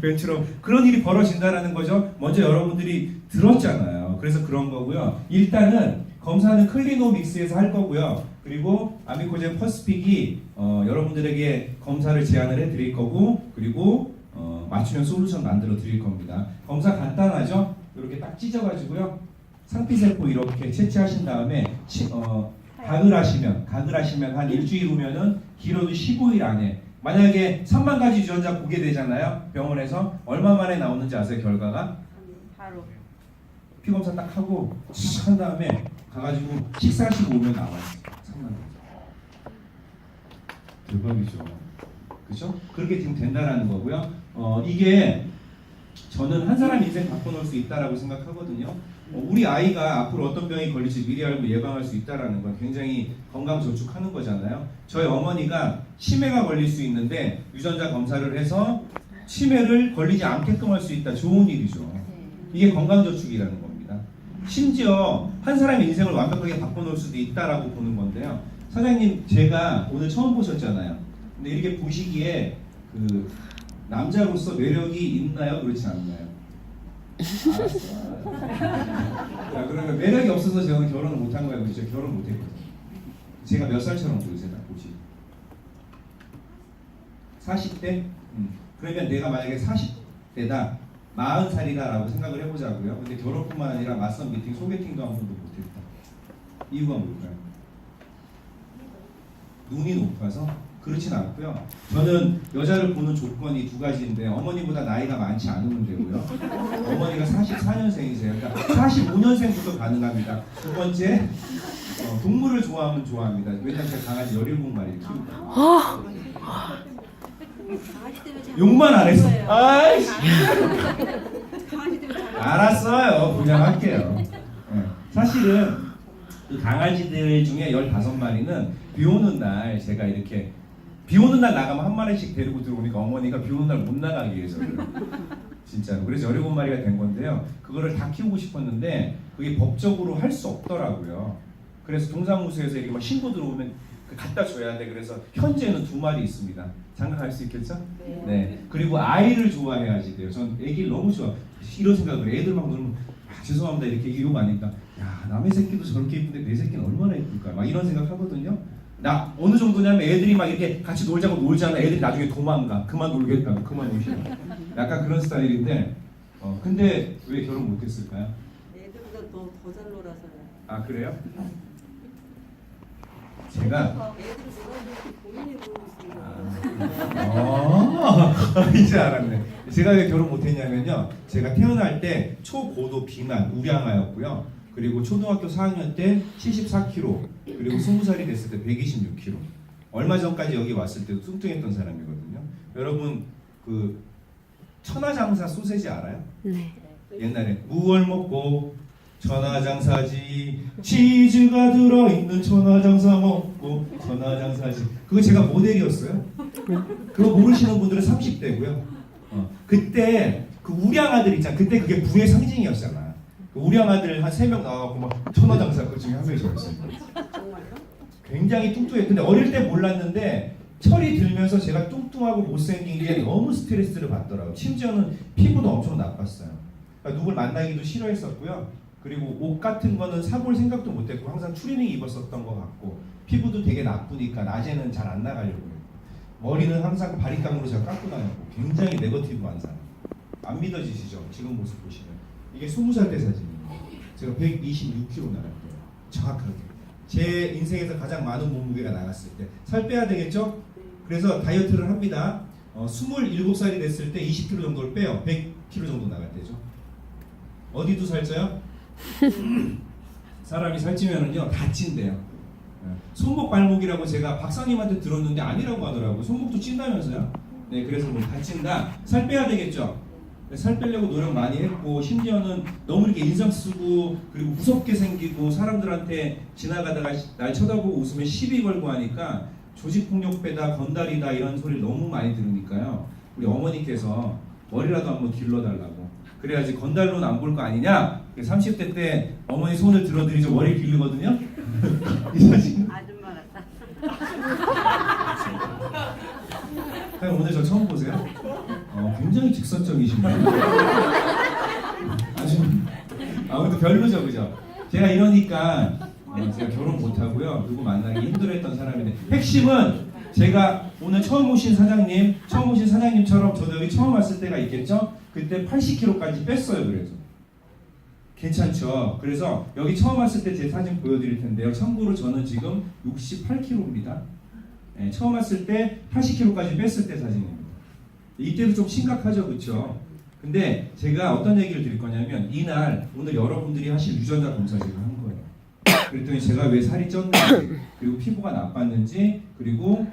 벤츠로 그런 일이 벌어진다라는 거죠. 먼저 여러분들이 들었잖아요. 그래서 그런 거고요. 일단은 검사는 클리노믹스에서 할 거고요. 그리고 아미코젠 퍼스픽이 여러분들에게 검사를 제안을 해드릴 거고 그리고 맞춤형 솔루션 만들어 드릴 겁니다. 검사 간단하죠? 이렇게 딱 찢어가지고요. 상피세포 이렇게 채취하신 다음에 각을 하시면 한 일주일 후면은 길어도 15일 안에 만약에 3만 가지 유전자 보게 되잖아요. 병원에서 얼마 만에 나오는지 아세요? 결과가? 바로 피검사 딱 하고 한 다음에 가가지고 식사하시고 오면 나와요. 3만 가지. 대박이죠. 그죠? 그렇게 지금 된다라는 거고요. 이게 저는 한 사람 인생 바꿔놓을 수 있다라고 생각하거든요. 우리 아이가 앞으로 어떤 병이 걸릴지 미리 알고 예방할 수 있다라는 건 굉장히 건강 저축하는 거잖아요. 저희 어머니가 치매가 걸릴 수 있는데 유전자 검사를 해서 치매를 걸리지 않게끔 할 수 있다. 좋은 일이죠. 이게 건강 저축이라는 겁니다. 심지어 한 사람의 인생을 완벽하게 바꿔놓을 수도 있다라고 보는 건데요. 사장님 제가 오늘 처음 보셨잖아요. 근데 이렇게 보시기에 그 남자로서 매력이 있나요? 그렇지 않나요? 알았어. 자, 그러면 매력이 없어서 저는 결혼을 못한 거예요. 그렇죠? 결혼 못했거든요. 제가 몇 살처럼 보이세요? 딱 보시. 40대? 그러면 내가 만약에 40대다 40살이다라고 생각을 해보자고요. 근데 결혼뿐만 아니라 맞선 미팅, 소개팅도 한 번도 못했다. 이유가 뭘까요? 눈이 높아서? 그렇진 않고요. 저는 여자를 보는 조건이 2가지인데 어머니보다 나이가 많지 않으면 되고요. 어머니가 44년생이세요. 그러니까 45년생부터 가능합니다. 2번째, 동물을 좋아하면 좋아합니다. 왜냐하면 제가 강아지 17마리를 키우거든요. 욕만 안 했어. 아이씨. 알았어요. 분양할게요. 사실은 그 강아지들 중에 15마리는 비 오는 날 제가 이렇게 비 오는 날 나가면 한 마리씩 데리고 들어오니까 어머니가 비 오는 날 못 나가게 해서 진짜로. 그래서 17마리가 된 건데요. 그거를 다 키우고 싶었는데 그게 법적으로 할 수 없더라고요. 그래서 동사무소에서 이렇게 막 신고 들어오면 갖다 줘야 돼. 그래서 현재는 2마리 있습니다. 장가 갈 수 있겠죠? 네. 그리고 아이를 좋아해야지 돼요. 전 애기를 너무 좋아. 이런 생각을 애들 막 놀면 죄송합니다 이렇게 욕 아니까 야 남의 새끼도 저렇게 이쁜데 내 새끼는 얼마나 이쁠까 막 이런 생각 하거든요. 나 어느 정도냐면 애들이 막 이렇게 같이 놀자고 놀잖아. 애들이 나중에 도망가. 그만 놀겠다고. 그만 오시라. 약간 그런 스타일인데 근데 왜 결혼 못했을까요? 애들보다 더 잘 놀아서요. 아 그래요? 제가 애들 놀아주고 본인이 놀고 있어요. 이제 알았네. 제가 왜 결혼 못했냐면요. 제가 태어날 때 초고도 비만 우량아였고요. 그리고 초등학교 4학년 때 74kg, 그리고 20살이 됐을 때 126kg. 얼마 전까지 여기 왔을 때도 뚱뚱했던 사람이거든요. 여러분 그 천하장사 소세지 알아요? 네. 옛날에 무얼 먹고 천하장사지, 치즈가 들어있는 천하장사 먹고 천하장사지. 그거 제가 모델이었어요. 그거 모르시는 분들은 30대고요. 그때 그 우량아들 있잖아. 그때 그게 부의 상징이었잖아. 그 우량아들 한 3명 나와갖고 막 천하장사 그 중에 한 명이 저였어요. 정말로? 굉장히 뚱뚱해. 근데 어릴 때 몰랐는데 철이 들면서 제가 뚱뚱하고 못생긴 게 너무 스트레스를 받더라고요. 심지어는 피부도 엄청 나빴어요. 그러니까 누굴 만나기도 싫어했었고요. 그리고 옷 같은 거는 사볼 생각도 못했고 항상 추리닝 입었었던 것 같고 피부도 되게 나쁘니까 낮에는 잘 안 나가려고 했고 머리는 항상 바리깡으로 제가 깎고 다녔고 굉장히 네거티브한 사람. 안 믿어지시죠? 지금 모습 보시면 이게 20살 때 사진입니다. 제가 126kg 나갈 때 정확하게 제 인생에서 가장 많은 몸무게가 나갔을 때 살 빼야 되겠죠? 그래서 다이어트를 합니다. 27살이 됐을 때 20kg 정도를 빼요. 100kg 정도 나갈 때죠. 어디도 살쪄요? 사람이 살찌면은요 다 찐대요. 손목 발목이라고 제가 박사님한테 들었는데 아니라고 하더라고요. 손목도 찐다면서요. 네, 그래서 뭐 다 찐다. 살 빼야 되겠죠. 살 빼려고 노력 많이 했고 심지어는 너무 이렇게 인상 쓰고 그리고 무섭게 생기고 사람들한테 지나가다가 날 쳐다보고 웃으면 시비 걸고 하니까 조직폭력배다 건달이다 이런 소리를 너무 많이 들으니까요. 우리 어머니께서 머리라도 한번 길러달라고. 그래야지 건달로는 안 볼 거 아니냐. 30대 때 어머니 손을 들어드리죠. 머리 기르거든요. 이 사진. 아줌마 같다. 그럼 오늘 저 처음 보세요? 굉장히 직선적이신데요. 아주 아무튼 별로죠, 그죠? 제가 이러니까 제가 결혼 못 하고요. 누구 만나기 힘들어했던 사람인데 핵심은 제가 오늘 처음 오신 사장님처럼 저도 여기 처음 왔을 때가 있겠죠? 그때 80kg까지 뺐어요. 그래서 괜찮죠? 그래서 여기 처음 왔을 때 제 사진 보여드릴 텐데요. 참고로 저는 지금 68kg입니다. 네, 처음 왔을 때 80kg까지 뺐을 때 사진입니다. 이때도 좀 심각하죠, 그렇죠? 근데 제가 어떤 얘기를 드릴 거냐면 이날 오늘 여러분들이 하실 유전자 검사 제가 한 거예요. 그랬더니 제가 왜 살이 쪘는지 그리고 피부가 나빴는지 그리고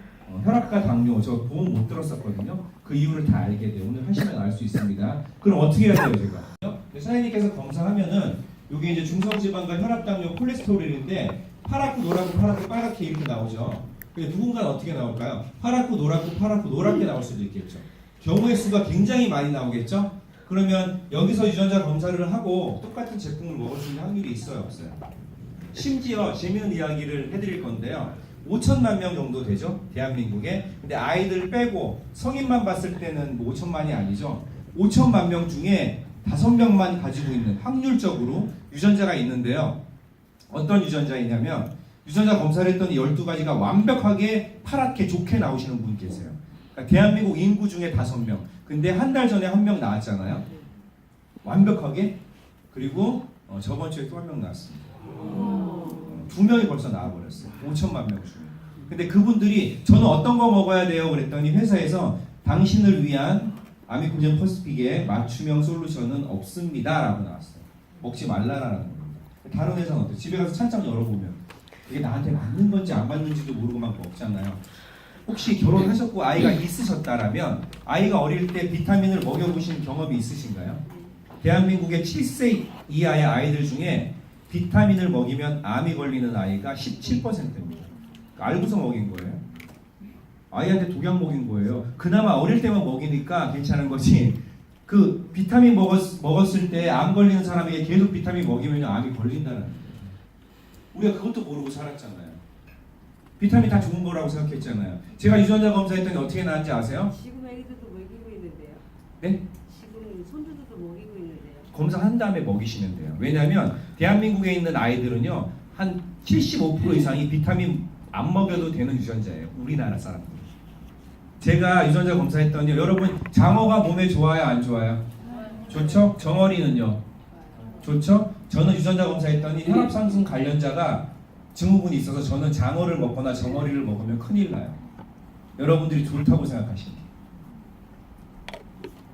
혈압과 당뇨 저 보험 못 들었었거든요. 그 이유를 다 알게 돼요. 오늘 하시면 알 수 있습니다. 그럼 어떻게 해야 돼요, 제가? 사장님께서 검사하면은 이게 이제 중성지방과 혈압, 당뇨, 콜레스테롤인데 파랗고 노랗고 파랗고 빨갛게 이렇게 나오죠. 근데 누군가는 어떻게 나올까요? 파랗고 노랗고 노랗게 나올 수도 있겠죠. 경우의 수가 굉장히 많이 나오겠죠. 그러면 여기서 유전자 검사를 하고 똑같은 제품을 먹을 수 있는 확률이 있어요, 없어요? 심지어 재미있는 이야기를 해드릴 건데요. 5천만 명 정도 되죠, 대한민국에. 근데 아이들 빼고 성인만 봤을 때는 뭐 5천만이 아니죠. 5천만 명 중에 5명만 가지고 있는 확률적으로 유전자가 있는데요. 어떤 유전자이냐면 유전자 검사를 했더니 12가지가 완벽하게 파랗게 좋게 나오시는 분 계세요. 그러니까 대한민국 인구 중에 5명. 근데 한 달 전에 1명 나왔잖아요. 완벽하게. 그리고 저번 주에 또 1명 나왔습니다. 2명이 벌써 나와버렸어요. 5천만 명 중에. 근데 그분들이 저는 어떤 거 먹어야 돼요? 그랬더니 회사에서 당신을 위한 아미코젠 퍼스픽의 맞춤형 솔루션은 없습니다 라고 나왔어요. 먹지 말라라는 겁니다. 다른 회사는 어때요? 집에 가서 찬장 열어보면 이게 나한테 맞는 건지 안 맞는지도 모르고 막 먹잖아요. 혹시 결혼하셨고 아이가 있으셨다라면 아이가 어릴 때 비타민을 먹여보신 경험이 있으신가요? 대한민국의 7세 이하의 아이들 중에 비타민을 먹이면 암이 걸리는 아이가 17%입니다. 알고서 먹인 거예요. 아이한테 독약 먹인 거예요. 그나마 어릴 때만 먹이니까 괜찮은 거지. 그 비타민 먹었을 때 암 걸리는 사람에게 계속 비타민 먹이면 암이 걸린다는 거예요. 우리가 그것도 모르고 살았잖아요. 비타민 다 좋은 거라고 생각했잖아요. 제가 유전자 검사했더니 어떻게 나왔는지 아세요? 지금 애기들도 먹이고 있는데요. 네? 지금 손주들도 먹이고 있는데요. 검사한 다음에 먹이시면 돼요. 왜냐하면 대한민국에 있는 아이들은요 한 75% 이상이 비타민 안 먹여도 되는 유전자예요. 우리나라 사람들. 제가 유전자 검사했더니 여러분 장어가 몸에 좋아요, 안 좋아요? 좋죠? 정어리는요? 좋죠? 저는 유전자 검사했더니 혈압 상승 관련자가 증후군이 있어서 저는 장어를 먹거나 정어리를 먹으면 큰일 나요. 여러분들이 좋다고 생각하시는 게.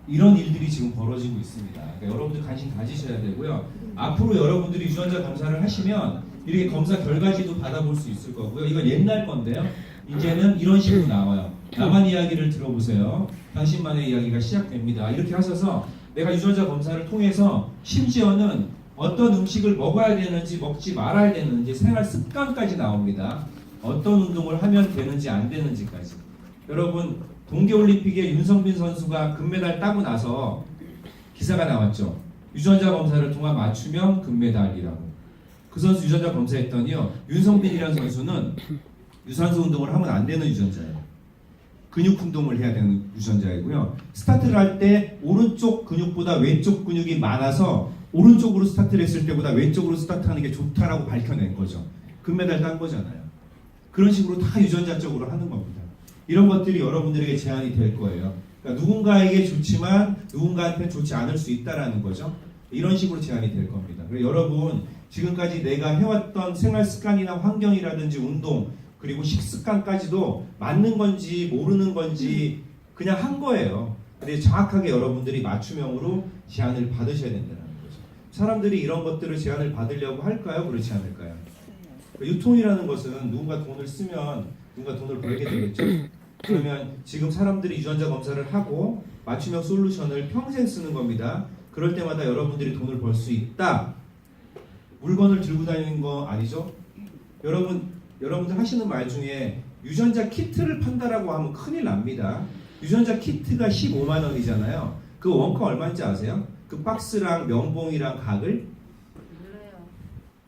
이런 일들이 지금 벌어지고 있습니다. 그러니까 여러분들 관심 가지셔야 되고요. 앞으로 여러분들이 유전자 검사를 하시면 이렇게 검사 결과지도 받아볼 수 있을 거고요. 이거 옛날 건데요. 이제는 이런 식으로 나와요. 나만 이야기를 들어보세요. 당신만의 이야기가 시작됩니다. 이렇게 하셔서 내가 유전자 검사를 통해서 심지어는 어떤 음식을 먹어야 되는지 먹지 말아야 되는지 생활 습관까지 나옵니다. 어떤 운동을 하면 되는지 안 되는지까지. 여러분 동계올림픽에 윤성빈 선수가 금메달 따고 나서 기사가 나왔죠. 유전자 검사를 통한 맞춤형 금메달이라고. 그 선수 유전자 검사했더니요. 윤성빈이라는 선수는 유산소 운동을 하면 안 되는 유전자예요. 근육 운동을 해야 되는 유전자이고요. 스타트를 할 때 오른쪽 근육보다 왼쪽 근육이 많아서 오른쪽으로 스타트를 했을 때보다 왼쪽으로 스타트하는 게 좋다라고 밝혀낸 거죠. 금메달 딴 거잖아요. 그런 식으로 다 유전자적으로 하는 겁니다. 이런 것들이 여러분들에게 제한이 될 거예요. 그러니까 누군가에게 좋지만 누군가한테는 좋지 않을 수 있다라는 거죠. 이런 식으로 제한이 될 겁니다. 그래서 여러분 지금까지 내가 해왔던 생활 습관이나 환경이라든지 운동 그리고 식습관까지도 맞는 건지 모르는 건지 그냥 한 거예요. 근데 정확하게 여러분들이 맞춤형으로 제한을 받으셔야 된다는 거죠. 사람들이 이런 것들을 제한을 받으려고 할까요? 그렇지 않을까요? 유통이라는 것은 누군가 돈을 쓰면 누군가 돈을 벌게 되겠죠. 그러면 지금 사람들이 유전자 검사를 하고 맞춤형 솔루션을 평생 쓰는 겁니다. 그럴 때마다 여러분들이 돈을 벌 수 있다. 물건을 들고 다니는 거 아니죠? 여러분들 하시는 말 중에 유전자 키트를 판다라고 하면 큰일 납니다. 유전자 키트가 15만 원이잖아요. 그 원가 얼마인지 아세요? 그 박스랑 명봉이랑 각을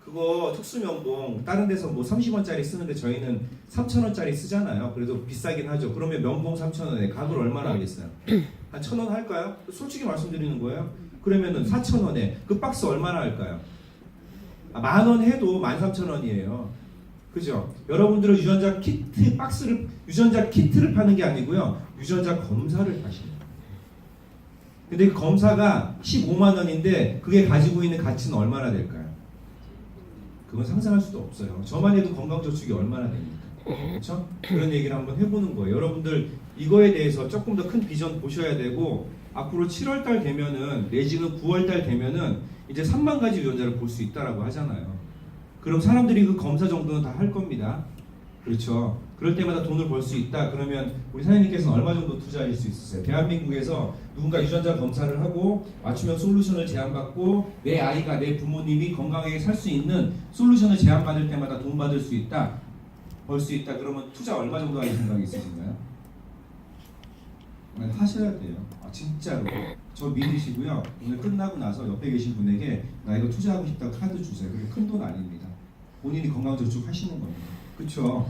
그거 특수명봉 다른 데서 뭐 30원짜리 쓰는데 저희는 3,000원짜리 쓰잖아요. 그래도 비싸긴 하죠. 그러면 명봉 3,000원에 각을 얼마나 하겠어요? 한 1,000원 할까요? 솔직히 말씀드리는 거예요. 그러면은 4,000원에 그 박스 얼마나 할까요? 10,000원 해도 13,000원이에요. 그죠? 여러분들은 유전자 키트 박스를 유전자 키트를 파는 게 아니고요. 유전자 검사를 파시는 거예요. 근데 그 검사가 15만 원인데 그게 가지고 있는 가치는 얼마나 될까요? 그건 상상할 수도 없어요. 저만 해도 건강저축이 얼마나 됩니까? 그렇죠? 그런 얘기를 한번 해보는 거예요. 여러분들 이거에 대해서 조금 더 큰 비전 보셔야 되고 앞으로 7월달 되면은 내지는 9월달 되면은 이제 3만 가지 유전자를 볼 수 있다라고 하잖아요. 그럼 사람들이 그 검사 정도는 다 할 겁니다. 그렇죠? 그럴 때마다 돈을 벌 수 있다. 그러면 우리 사장님께서는 얼마 정도 투자하실 수 있으세요? 대한민국에서 누군가 유전자 검사를 하고 맞춤형 솔루션을 제안받고 내 아이가 내 부모님이 건강하게 살 수 있는 솔루션을 제안받을 때마다 돈 받을 수 있다. 벌 수 있다. 그러면 투자 얼마 정도 하실 생각이 있으신가요? 네, 하셔야 돼요. 진짜로. 저 믿으시고요. 오늘 끝나고 나서 옆에 계신 분에게 나 이거 투자하고 싶다고 카드 주세요. 그게 큰 돈 아닙니다. 본인이 건강저축 하시는 겁니다. 그렇죠?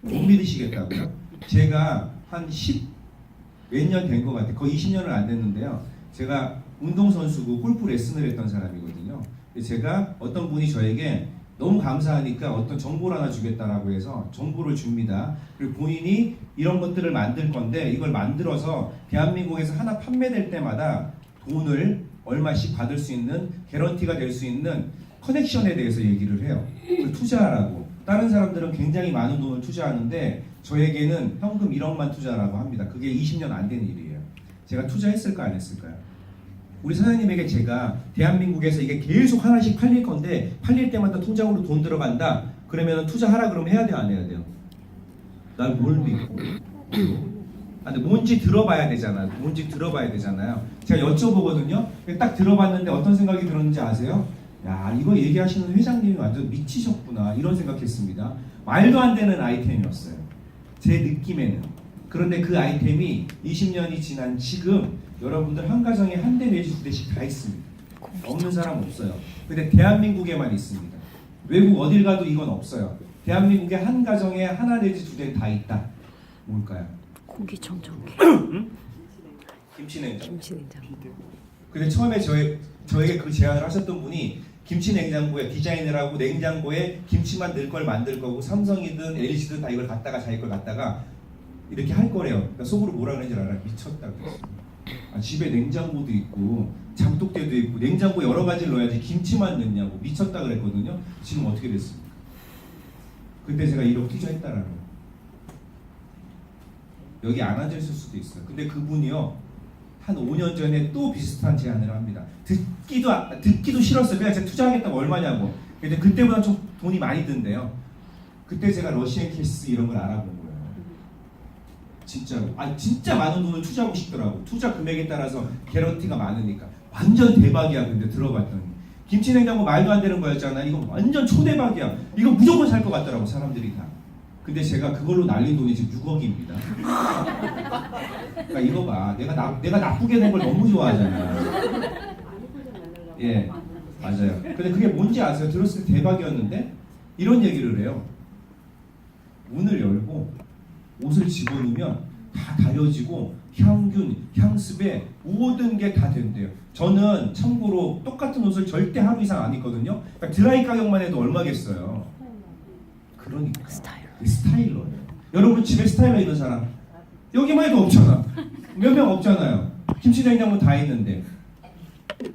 못 믿으시겠다고요? 제가 한 10 몇 년 된 것 같아요. 거의 20년을 안 됐는데요. 제가 운동선수고 골프 레슨을 했던 사람이거든요. 제가 어떤 분이 저에게 너무 감사하니까 어떤 정보를 하나 주겠다라고 해서 정보를 줍니다. 그리고 본인이 이런 것들을 만들 건데 이걸 만들어서 대한민국에서 하나 판매될 때마다 돈을 얼마씩 받을 수 있는 개런티가 될 수 있는 커넥션에 대해서 얘기를 해요. 투자하라고. 다른 사람들은 굉장히 많은 돈을 투자하는데 저에게는 현금 1억만 투자라고 합니다. 그게 20년 안 된 일이에요. 제가 투자했을까 안 했을까요? 우리 사장님에게 제가 대한민국에서 이게 계속 하나씩 팔릴 건데 팔릴 때마다 통장으로 돈 들어간다. 그러면 투자하라 그러면 해야 돼요 안 해야 돼요? 날 뭘 믿고? 근데 뭔지 들어봐야 되잖아. 뭔지 들어봐야 되잖아요. 제가 여쭤보거든요. 딱 들어봤는데 어떤 생각이 들었는지 아세요? 야 이거 얘기하시는 회장님이 완전 미치셨구나 이런 생각했습니다. 말도 안 되는 아이템이었어요. 제 느낌에는. 그런데 그 아이템이 20년이 지난 지금 여러분들 한 가정에 한 대 내지 두 대씩 다 있습니다. 없는 사람 없어요. 근데 대한민국에만 있습니다. 외국 어딜 가도 이건 없어요. 대한민국에 한 가정에 하나 내지 두 대 다 있다. 뭘까요? 공기청정기. 김치냉장고. 김치냉장고. 근데 처음에 저에게 그 제안을 하셨던 분이 김치냉장고에 디자인을 하고 냉장고에 김치만 넣을 걸 만들 거고 삼성이든 LG든 다 이걸 갖다가 자기 걸 갖다가 이렇게 할 거래요. 그러니까 속으로 뭐라 그러는지 알아? 미쳤다고 했어요. 집에 냉장고도 있고 장독대도 있고 냉장고 여러 가지를 넣어야지 김치만 넣냐고 미쳤다 그랬거든요. 지금 어떻게 됐습니까? 그때 제가 1억 투자했다라는 거예요. 여기 안 앉아 있을 수도 있어요. 근데 그분이요 한 5년 전에 또 비슷한 제안을 합니다. 듣기도 싫었어요. 그냥 제가 투자하겠다고 얼마냐고. 근데 그때보다 좀 돈이 많이 든대요. 그때 제가 러시안 캐스 이런 걸 알아본 거예요. 진짜로. 진짜 많은 돈을 투자하고 싶더라고. 투자 금액에 따라서 개런티가 많으니까. 완전 대박이야. 근데 들어봤더니 김치냉장고 말도 안 되는 거였잖아. 이거 완전 초대박이야. 이거 무조건 살 것 같더라고 사람들이 다. 근데 제가 그걸로 날린 돈이 지금 6억입니다. 그러니까 이거 봐. 내가 나쁘게 된 걸 너무 좋아하잖아. 예, 맞아요. 근데 그게 뭔지 아세요? 들었을 때 대박이었는데 이런 얘기를 해요. 문을 열고 옷을 집어넣으면 다 다려지고 향균, 향습에 모든 게 다 된대요. 저는 참고로 똑같은 옷을 절대 하루 이상 안 입거든요. 그러니까 드라이 가격만 해도 얼마겠어요. 그러니까 스타일러예요. 여러분 집에 스타일러 있는 사람 여기만 해도 없잖아. 몇 명 없잖아요. 김치냉장고 다 있는데.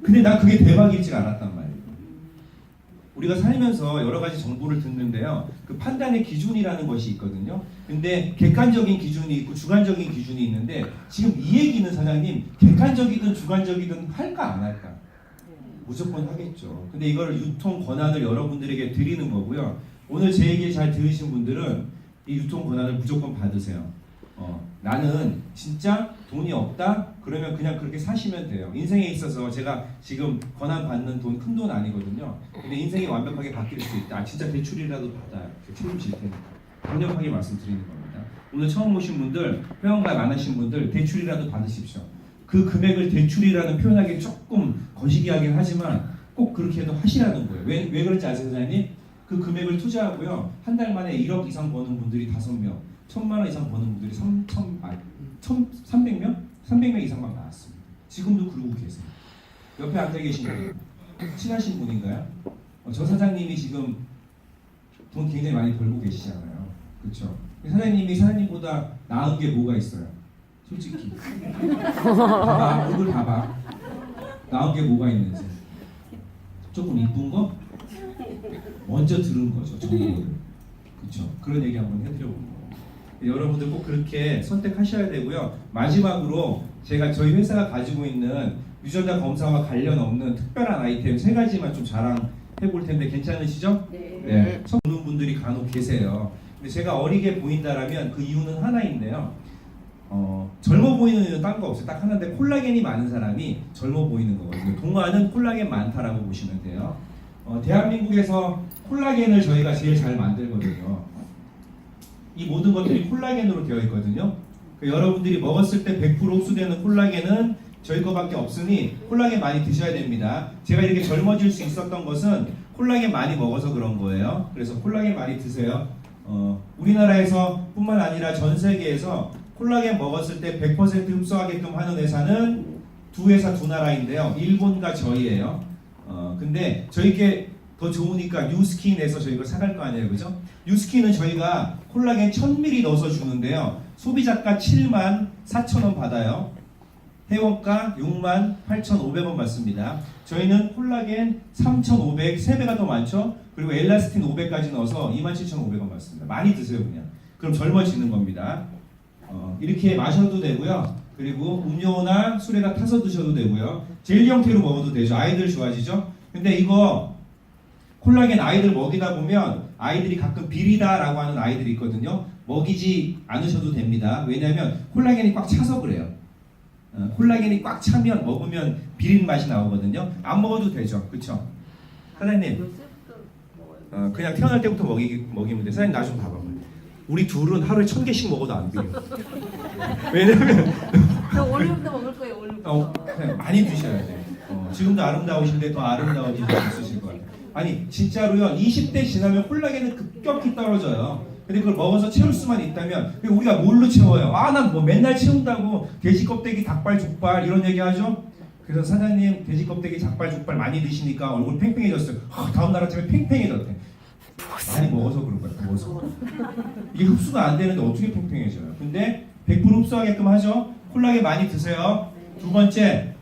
근데 나 그게 대박이지 않았단 말이에요. 우리가 살면서 여러 가지 정보를 듣는데요. 그 판단의 기준이라는 것이 있거든요. 근데 객관적인 기준이 있고 주관적인 기준이 있는데 지금 이 얘기는 사장님 객관적이든 주관적이든 할까 안 할까? 무조건 하겠죠. 근데 이걸 유통 권한을 여러분들에게 드리는 거고요. 오늘 제 얘기를 잘 들으신 분들은 이 유통 권한을 무조건 받으세요. 나는 진짜 돈이 없다? 그러면 그냥 그렇게 사시면 돼요. 인생에 있어서 제가 지금 권한 받는 돈 큰 돈 아니거든요. 근데 인생이 완벽하게 바뀔 수 있다. 진짜 대출이라도 받아요. 책임질 테니까. 강력하게 말씀드리는 겁니다. 오늘 처음 오신 분들, 회원가입 안 하신 분들 대출이라도 받으십시오. 그 금액을 대출이라는 표현하기 조금 거시기하긴 하지만 꼭 그렇게 해도 하시라는 거예요. 왜 그런지 아세요, 사장님? 그 금액을 투자하고요. 한 달 만에 1억 이상 버는 분들이 5명, 1,000만 원 이상 버는 분들이 300명? 300명 이상 막 나왔습니다. 지금도 그러고 계세요. 옆에 앉아 계신 분, 친하신 분인가요? 저 사장님이 지금 돈 굉장히 많이 벌고 계시잖아요. 그렇죠? 사장님이 사장님보다 나은 게 뭐가 있어요? 솔직히. 봐봐, 얼굴 봐봐. 나은 게 뭐가 있는지. 조금 이쁜 거? 먼저 들은 거죠, 정보를. 그렇죠? 그런 얘기 한번 해드려보는 거예요. 여러분들 꼭 그렇게 선택하셔야 되고요. 마지막으로 제가 저희 회사가 가지고 있는 유전자 검사와 관련 없는 특별한 아이템 3가지만 좀 자랑해 볼 텐데 괜찮으시죠? 네. 처음 보는 분들이 간혹 계세요. 근데 제가 어리게 보인다라면 그 이유는 하나인데요. 젊어 보이는 이유는 딴 거 없어요. 딱 하나인데 콜라겐이 많은 사람이 젊어 보이는 거거든요. 동화는 콜라겐 많다라고 보시면 돼요. 대한민국에서 콜라겐을 저희가 제일 잘 만들거든요. 이 모든 것들이 콜라겐으로 되어 있거든요. 여러분들이 먹었을 때 100% 흡수되는 콜라겐은 저희 거밖에 없으니 콜라겐 많이 드셔야 됩니다. 제가 이렇게 젊어질 수 있었던 것은 콜라겐 많이 먹어서 그런 거예요. 그래서 콜라겐 많이 드세요. 우리나라에서 뿐만 아니라 전 세계에서 콜라겐 먹었을 때 100% 흡수하게끔 하는 회사는 두 회사 두 나라인데요. 일본과 저희예요. 근데 저희께 더 좋으니까 뉴스킨에서 저희가 사갈 거 아니에요, 그죠? 뉴스킨은 저희가 콜라겐 1000ml 넣어서 주는데요. 소비자가 74,000원 받아요. 회원가 68,500원 받습니다. 저희는 콜라겐 3,500, 3배가 더 많죠? 그리고 엘라스틴 500까지 넣어서 27,500원 받습니다. 많이 드세요, 그냥. 그럼 젊어지는 겁니다. 이렇게 마셔도 되고요. 그리고 음료나 술에다 타서 드셔도 되고요. 젤리 형태로 먹어도 되죠. 아이들 좋아하시죠? 근데 이거 콜라겐 아이들 먹이다 보면 아이들이 가끔 비리다라고 하는 아이들이 있거든요. 먹이지 않으셔도 됩니다. 왜냐하면 콜라겐이 꽉 차서 그래요. 콜라겐이 꽉 차면 먹으면 비린 맛이 나오거든요. 안 먹어도 되죠. 그쵸? 사장님 그냥 태어날 때부터 먹이면 돼. 사장님 나 좀 봐봐. 우리 둘은 하루에 1000개씩 먹어도 안 비려. 왜냐면 저 오늘부터 먹을 거예요. 오늘부터. 그냥 많이 드셔야 돼. 지금도 아름다우신데 더 아름다워질 수 있으실 것 같아요. 아니 진짜로요. 20대 지나면 콜라겐은 급격히 떨어져요. 근데 그걸 먹어서 채울 수만 있다면 우리가 뭘로 채워요? 난 뭐 맨날 채운다고 돼지 껍데기, 닭발, 족발 이런 얘기 하죠? 그래서 사장님 돼지 껍데기, 닭발, 족발 많이 드시니까 얼굴 팽팽해졌어요. 다음 날 아침에 팽팽해졌대. 많이 먹어서 그런 거야. 먹어서. 이게 흡수가 안 되는데 어떻게 팽팽해져요? 근데 100% 흡수하게끔 하죠. 콜라겐 많이 드세요. 두 번째,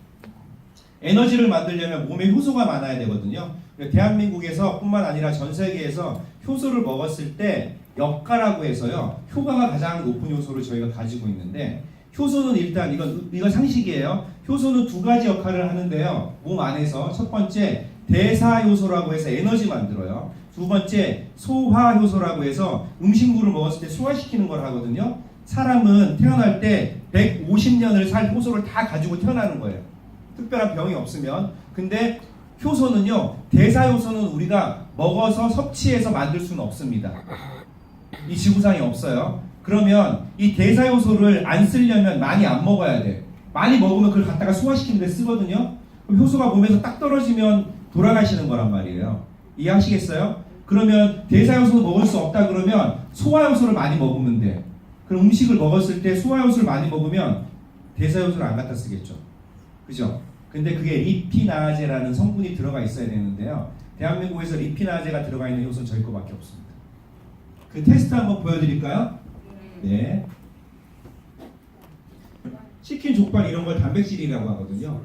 에너지를 만들려면 몸에 효소가 많아야 되거든요. 대한민국에서 뿐만 아니라 전 세계에서 효소를 먹었을 때 역가라고 해서요. 효가가 가장 높은 요소를 저희가 가지고 있는데 효소는 일단 이건 상식이에요. 효소는 두 가지 역할을 하는데요. 몸 안에서 첫 번째 대사 요소라고 해서 에너지 만들어요. 두 번째 소화 효소라고 해서 음식물을 먹었을 때 소화시키는 걸 하거든요. 사람은 태어날 때 150년을 살 효소를 다 가지고 태어나는 거예요. 특별한 병이 없으면. 근데 효소는요, 대사 효소는 우리가 먹어서 섭취해서 만들 수는 없습니다. 이 지구상에 없어요. 그러면 이 대사 효소를 안 쓰려면 많이 안 먹어야 돼. 많이 먹으면 그걸 갖다가 소화시키는 데 쓰거든요. 그럼 효소가 몸에서 딱 떨어지면 돌아가시는 거란 말이에요. 이해하시겠어요? 그러면 대사 효소는 먹을 수 없다 그러면 소화 효소를 많이 먹으면 돼. 그럼 음식을 먹었을 때 소화 효소를 많이 먹으면 대사 효소를 안 갖다 쓰겠죠. 그죠? 근데 그게 리피나제라는 성분이 들어가 있어야 되는데요. 대한민국에서 리피나제가 들어가 있는 효소는 저희 거밖에 없습니다. 그 테스트 한번 보여드릴까요? 네. 치킨, 족발 이런 걸 단백질이라고 하거든요.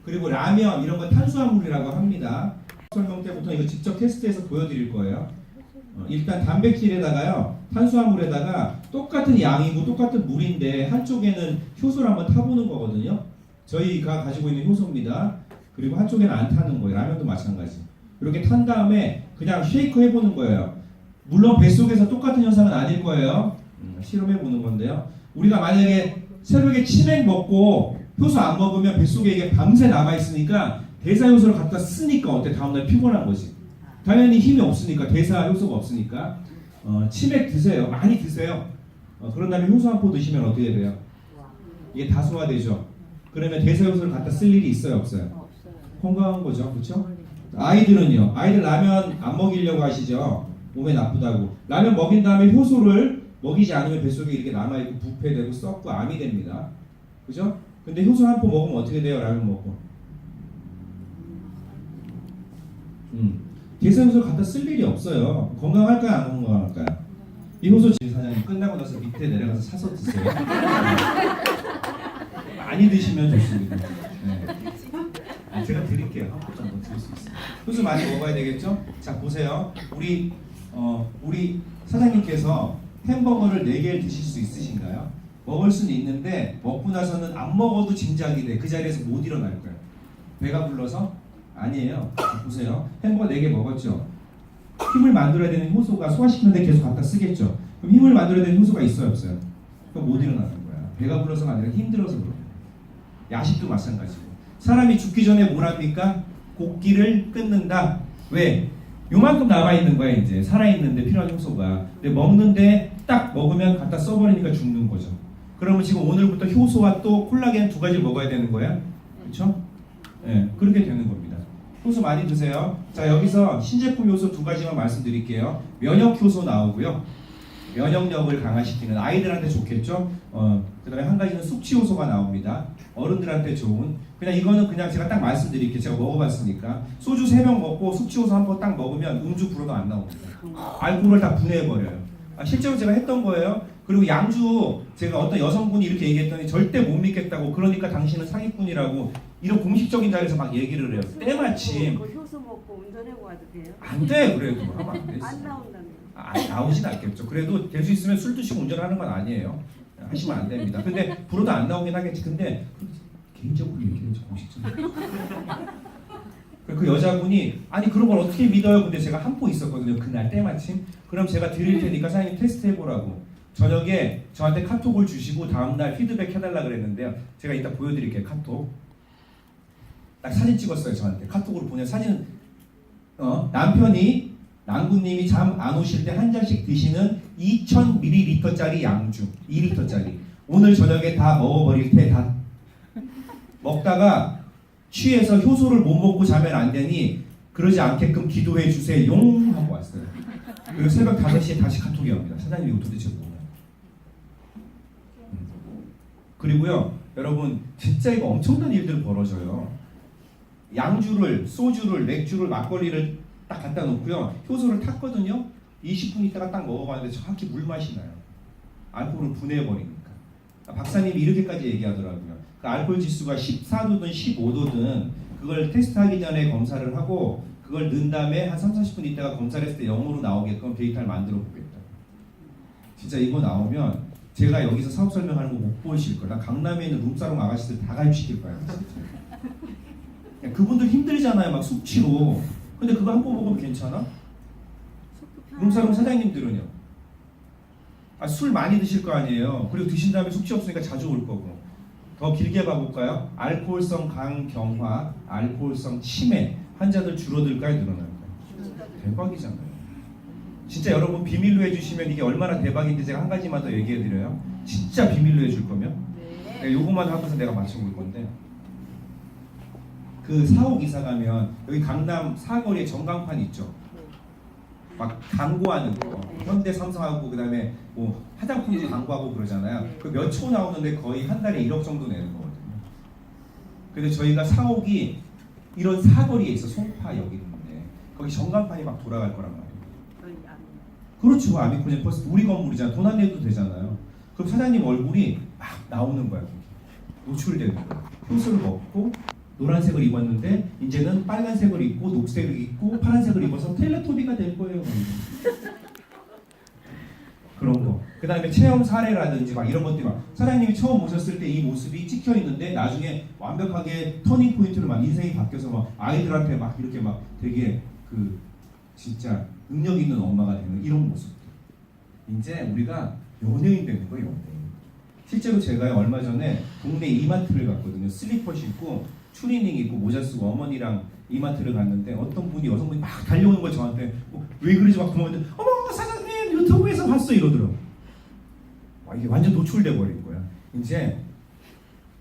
그리고 라면 이런 건 탄수화물이라고 합니다. 설명 때부터 이거 직접 테스트해서 보여드릴 거예요. 일단 단백질에다가요, 탄수화물에다가 똑같은 양이고 똑같은 물인데 한쪽에는 효소를 한번 타보는 거거든요. 저희가 가지고 있는 효소입니다. 그리고 한쪽에는 안 타는 거예요. 라면도 마찬가지. 이렇게 탄 다음에 그냥 쉐이크 해보는 거예요. 물론 뱃속에서 똑같은 현상은 아닐 거예요. 실험해보는 건데요. 우리가 만약에 새벽에 치맥 먹고 효소 안 먹으면 뱃속에 이게 밤새 남아있으니까 대사 효소를 갖다 쓰니까 어때? 다음날 피곤한 거지. 당연히 힘이 없으니까, 대사 효소가 없으니까. 치맥 드세요. 많이 드세요. 그런 다음에 효소 한 포 드시면 어떻게 돼요? 이게 다 소화되죠. 그러면 대사 효소를 갖다 쓸 일이 있어요, 없어요? 건강한 거죠, 그렇죠? 아이들은요. 아이들 라면 안 먹이려고 하시죠. 몸에 나쁘다고. 라면 먹인 다음에 효소를 먹이지 않으면 뱃속에 이렇게 남아있고 부패되고 썩고 암이 됩니다. 그죠? 근데 효소 한 포 먹으면 어떻게 돼요? 라면 먹고. 대사 효소를 갖다 쓸 일이 없어요. 건강할까요? 안 건강할까요? 이 효소 사장님 끝나고 나서 밑에 내려가서 사서 드세요. 많이 드시면 좋습니다. 네. 제가 드릴게요. 한 포 정도 드릴 수 있어요. 효소 많이 먹어야 되겠죠? 자, 보세요. 우리 사장님께서 햄버거를 4개를 드실 수 있으신가요? 먹을 수는 있는데 먹고 나서는 안 먹어도 짐작이 돼. 그 자리에서 못 일어날 거예요. 배가 불러서? 아니에요. 보세요. 햄버거 4개 먹었죠? 힘을 만들어야 되는 효소가 소화시키는데 계속 갖다 쓰겠죠? 그럼 힘을 만들어야 되는 효소가 있어요, 없어요? 그럼 못 일어나는 거야. 배가 불러서가 아니라 힘들어서 그래요. 야식도 마찬가지고. 사람이 죽기 전에 뭘 합니까? 곡기를 끊는다. 왜? 요만큼 남아있는 거야, 이제. 살아있는데 필요한 효소가. 근데 먹는데 딱 먹으면 갖다 써버리니까 죽는 거죠. 그러면 지금 오늘부터 효소와 또 콜라겐 2가지를 먹어야 되는 거야. 그렇죠? 네, 그렇게 되는 겁니다. 효소 많이 드세요. 자, 여기서 신제품 효소 2가지만 말씀드릴게요. 면역 효소 나오고요. 면역력을 강화시키는, 아이들한테 좋겠죠. 그 다음에 한 가지는 숙취 효소가 나옵니다. 어른들한테 좋은. 그냥 이거는 그냥 제가 딱 말씀드릴게요. 제가 먹어봤으니까. 소주 3병 먹고 숙취 효소 한 번 딱 먹으면 음주 불어도 안 나옵니다. 알코올을 다 분해해버려요. 실제로 제가 했던 거예요. 그리고 양주, 제가 어떤 여성분이 이렇게 얘기했더니 절대 못 믿겠다고, 그러니까 당신은 사기꾼이라고 이런 공식적인 자리에서 막 얘기를 해요. 때마침. 그 효소 먹고 운전하고 와도 돼요? 안 돼, 그래도 하면 안 되지. 안 나온다며. 나오진 않겠죠. 그래도 될 수 있으면 술 드시고 운전하는 건 아니에요. 하시면 안 됩니다. 근데 불어도 안 나오긴 하겠지. 근데 개인적으로 얘기해야지, 공식적으로. 그 여자분이 아니 그런 걸 어떻게 믿어요? 근데 제가 한 포 있었거든요. 그날 때마침. 그럼 제가 드릴 테니까 사장님 테스트 해보라고. 저녁에 저한테 카톡을 주시고 다음날 피드백 해달라 그랬는데요. 제가 이따 보여드릴게요. 카톡. 딱 사진 찍었어요. 저한테 카톡으로 보내. 사진은 남편이 남구님이 잠 안 오실 때 한 잔씩 드시는 2000ml짜리 양주 2리터짜리 오늘 저녁에 다 먹어버릴 테 다 먹다가 취해서 효소를 못 먹고 자면 안 되니 그러지 않게끔 기도해 주세요 용 하고 왔어요. 그리고 새벽 5시에 다시 카톡이 옵니다. 사장님 이거 도대체 뭐야? 그리고요 여러분 진짜 이거 엄청난 일들 벌어져요. 양주를, 소주를, 맥주를, 막걸리를 딱 갖다 놓고요 효소를 탔거든요. 20분 있다가 딱 먹어봤는데 정확히 물맛이 나요. 알코올을 분해해버리니까. 박사님이 이렇게까지 얘기하더라고요. 그 알코올 지수가 14도든 15도든 그걸 테스트하기 전에 검사를 하고 그걸 넣은 다음에 한 3, 40분 있다가 검사를 했을 때 0으로 나오게끔 데이터를 만들어 보겠다. 진짜 이거 나오면 제가 여기서 사업 설명하는 거 못 보실 거야. 나 강남에 있는 룸사롱 아가씨들 다 가입시킬 거야. 진짜. 그분들 힘들잖아요. 막 숙취로. 근데 그거 한 번 먹으면 괜찮아? 룸사롱 사장님들은요. 술 많이 드실 거 아니에요. 그리고 드신 다음에 숙취 없으니까 자주 올 거고. 더 길게 봐볼까요? 알코올성 간경화, 알코올성 치매 환자들 줄어들까요? 늘어날까요? 대박이잖아요. 진짜 여러분 비밀로 해주시면 이게 얼마나 대박인지 제가 한 가지만 더 얘기해드려요. 진짜 비밀로 해줄 거면 네. 요것만 하고서 내가 맞춰볼 건데 그 사옥 이사 가면 여기 강남 사거리에 전광판 있죠. 막 광고하는 거 현대 삼성하고 그다음에 뭐 화장품도 광고하고 그러잖아요. 그 몇 초 나오는데 거의 한 달에 1억 정도 내는 거거든요. 근데 저희가 사옥이 이런 사거리에 있어. 송파역 있는데 거기 전광판이 막 돌아갈 거란 말이에요. 저희 안 그렇죠. 아미코젠 퍼스트 우리 건물이잖아. 돈 안 내도 되잖아요. 그럼 사장님 얼굴이 막 나오는 거야. 거기. 노출되는 거야. 효소를 먹고 노란색을 입었는데 이제는 빨간색을 입고 녹색을 입고 파란색을 입어서 텔레토비가 될 거예요. 그런 거. 그 다음에 체험 사례라든지 막 이런 것들이 막 사장님이 처음 오셨을 때 이 모습이 찍혀 있는데 나중에 완벽하게 터닝 포인트로 막 인생이 바뀌어서 막 아이들한테 막 이렇게 막 되게 그 진짜 능력 있는 엄마가 되는 이런 모습들. 이제 우리가 연예인 되는 거예요. 연예인. 실제로 제가 얼마 전에 동네 이마트를 갔거든요. 슬리퍼 신고 추리닝 입고 모자 쓰고 어머니랑 이마트를 갔는데 어떤 분이 여성분이 막 달려오는 거 저한테 왜 그러지 막 도망갔는데 어머 사장님 유튜브에서 봤어 이러더라고. 와, 이게 완전 노출돼 버린 거야. 이제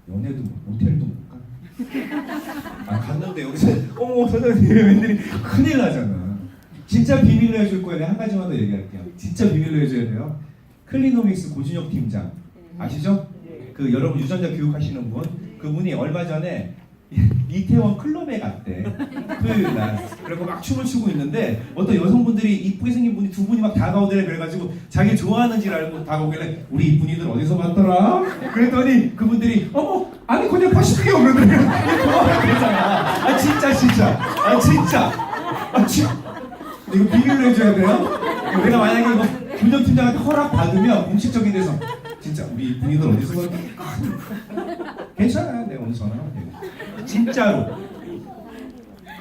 연애도 모텔도 못 가. 갔는데 여기서 어머 사장님 웬일이 큰일 나잖아. 진짜 비밀로 해줄 거예요. 내가 한 가지만 더 얘기할게요. 진짜 비밀로 해줘야 돼요. 클리노믹스 고준혁 팀장 아시죠? 그 여러분 유전자 교육하시는 분 그분이 얼마 전에 이태원 클럽에 갔대. 토요일 날. 그리고 막 춤을 추고 있는데 어떤 여성분들이 이쁘게 생긴 분이 두 분이 막 다가오더래. 그래가지고 자기 좋아하는 줄 알고 다가오길래 우리 이쁜이들 어디서 봤더라? 그랬더니 그분들이 어머 아니 그냥 파시게요 그러더래요. 아 진짜 이거 비밀로 해줘야 돼요? 내가 만약에 이거 김정 팀장한테 허락 받으면 공식적인 데서 진짜 우리 이쁜이들 어디서 봤더라? 괜찮아요. 내가 오늘 전화하면 돼요. 진짜로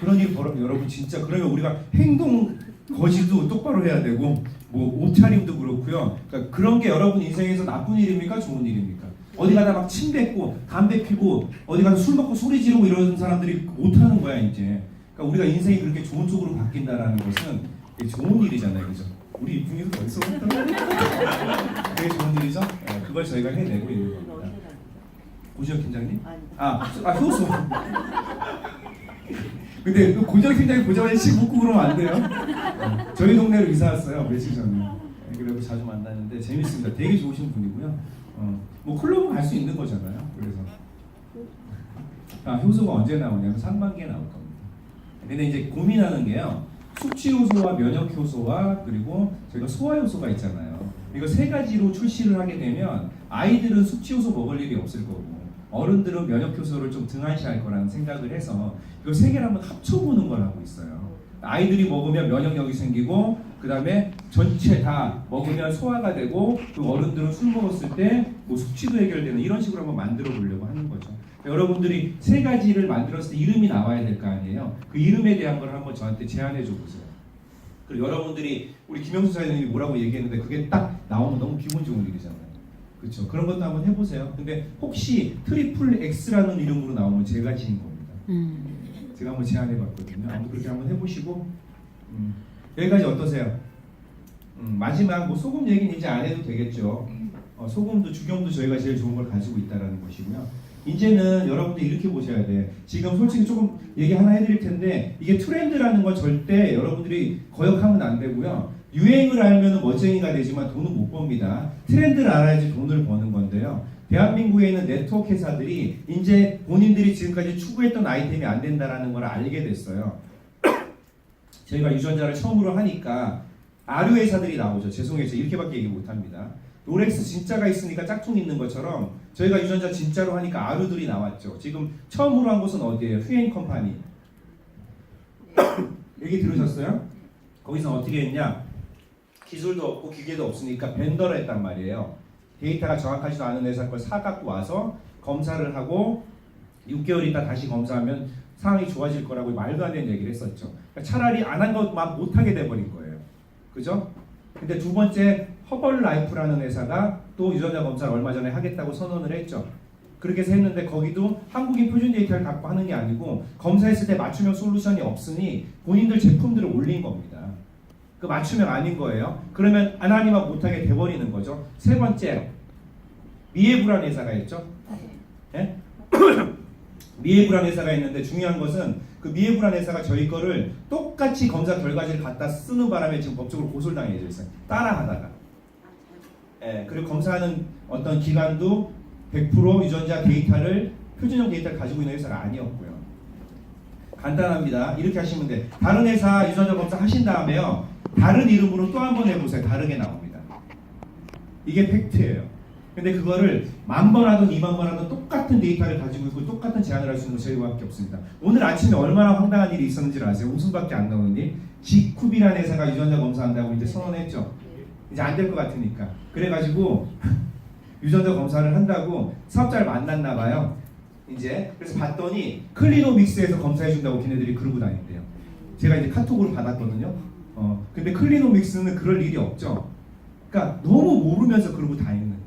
그런 일 벌어면 여러분 진짜 그러면 우리가 행동 거지도 똑바로 해야 되고 뭐 옷차림도 그렇고요. 그러니까 그런 게 여러분 인생에서 나쁜 일입니까? 좋은 일입니까? 어디 가다 막 침 뱉고 담배 피고 어디 가서 술 먹고 소리 지르고 이런 사람들이 못하는 거야 이제. 그러니까 우리가 인생이 그렇게 좋은 쪽으로 바뀐다라는 것은 되게 좋은 일이잖아요, 그죠? 우리 이쁜이도 어디서 봤더라? 되게 좋은 일이죠? 네, 그걸 저희가 해내고 있는 겁니다. 고지혁 팀장님? 효소. 근데 고지혁 팀장님 보자마자 씩 웃고 그러면 안 돼요. 저희 동네로 이사 왔어요 며칠 전에. 그래도 자주 만나는데 재밌습니다. 되게 좋으신 분이고요. 뭐 클럽은 갈 수 있는 거잖아요. 그래서 효소가 언제 나오냐면 상반기에 나올 겁니다. 근데 이제 고민하는 게요. 숙취 효소와 면역 효소와 그리고 저희가 소화 효소가 있잖아요. 이거 세 가지로 출시를 하게 되면 아이들은 숙취 효소 먹을 일이 없을 거고 어른들은 면역 효소를 좀 등한시할 거라는 생각을 해서 이거 세 개를 한번 합쳐보는 걸 하고 있어요. 아이들이 먹으면 면역력이 생기고 그 다음에 전체 다 먹으면 소화가 되고 그 어른들은 술 먹었을 때 뭐 숙취도 해결되는 이런 식으로 한번 만들어 보려고 하는 거죠. 여러분들이 세 가지를 만들었을 때 이름이 나와야 될 거 아니에요. 그 이름에 대한 걸 한번 저한테 제안해 줘 보세요. 그리고 여러분들이 우리 김영수 사장님이 뭐라고 얘기했는데 그게 딱 나오면 너무 기분 좋은 일이잖아요. 그렇죠. 그런 것도 한번 해보세요. 근데 혹시 트리플 X라는 이름으로 나오면 제가 지은 겁니다. 제가 한번 제안해봤거든요. 아무튼 그렇게 한번 해보시고 여기까지 어떠세요? 마지막 뭐 소금 얘기는 이제 안 해도 되겠죠. 소금도 죽염도 저희가 제일 좋은 걸 가지고 있다라는 것이고요. 이제는 여러분들 이렇게 보셔야 돼. 지금 솔직히 조금 얘기 하나 해드릴 텐데 이게 트렌드라는 건 절대 여러분들이 거역하면 안 되고요. 유행을 알면 멋쟁이가 되지만 돈은 못 법니다. 트렌드를 알아야지 돈을 버는 건데요. 대한민국에 있는 네트워크 회사들이 이제 본인들이 지금까지 추구했던 아이템이 안 된다라는 걸 알게 됐어요. 저희가 유전자를 처음으로 하니까 아류 회사들이 나오죠. 죄송해요. 제가 이렇게밖에 얘기 못합니다. 롤렉스 진짜가 있으니까 짝퉁 있는 것처럼 저희가 유전자 진짜로 하니까 아류들이 나왔죠. 지금 처음으로 한 곳은 어디예요? 휴엔 컴퍼니. 얘기 들으셨어요? 거기서 어떻게 했냐? 기술도 없고 기계도 없으니까 벤더를 했단 말이에요. 데이터가 정확하지도 않은 회사 걸 사갖고 와서 검사를 하고 6개월 있다 다시 검사하면 상황이 좋아질 거라고 말도 안 되는 얘기를 했었죠. 그러니까 차라리 안 한 것만 못하게 돼버린 거예요. 그죠? 근데 두 번째 허벌라이프라는 회사가 또 유전자 검사를 얼마 전에 하겠다고 선언을 했죠. 그렇게 해서 했는데 거기도 한국인 표준 데이터를 갖고 하는 게 아니고 검사했을 때 맞춤형 솔루션이 없으니 본인들 제품들을 올린 겁니다. 그 맞춤형 아닌 거예요. 그러면 안 하니만 못하게 돼버리는 거죠. 세 번째 미해불안 회사가 있죠. 예? 미해불안 회사가 있는데 중요한 것은 그 미해불안 회사가 저희 거를 똑같이 검사 결과지를 갖다 쓰는 바람에 지금 법적으로 고소를 당해져 있어요. 따라하다가. 예, 그리고 검사하는 어떤 기관도 100% 유전자 데이터를 표준형 데이터를 가지고 있는 회사가 아니었고요. 간단합니다. 이렇게 하시면 돼. 다른 회사 유전자 검사 하신 다음에요. 다른 이름으로 또 한 번 해보세요. 다르게 나옵니다. 이게 팩트예요. 근데 그거를 10,000번 하든 20,000번 하든 똑같은 데이터를 가지고 있고 똑같은 제안을 할 수 있는 저희밖에 없습니다. 오늘 아침에 얼마나 황당한 일이 있었는지 아세요? 웃음밖에 안 나오니 지쿱이라는 회사가 유전자 검사한다고 이제 선언했죠. 이제 안 될 것 같으니까. 그래가지고 유전자 검사를 한다고 사업자를 만났나 봐요. 이제 그래서 봤더니 클리노믹스에서 검사해준다고 걔네들이 그러고 다닌대요. 제가 이제 카톡으로 받았거든요. 근데 클리노믹스는 그럴 일이 없죠. 그러니까 너무 모르면서 그러고 다니는 거예요.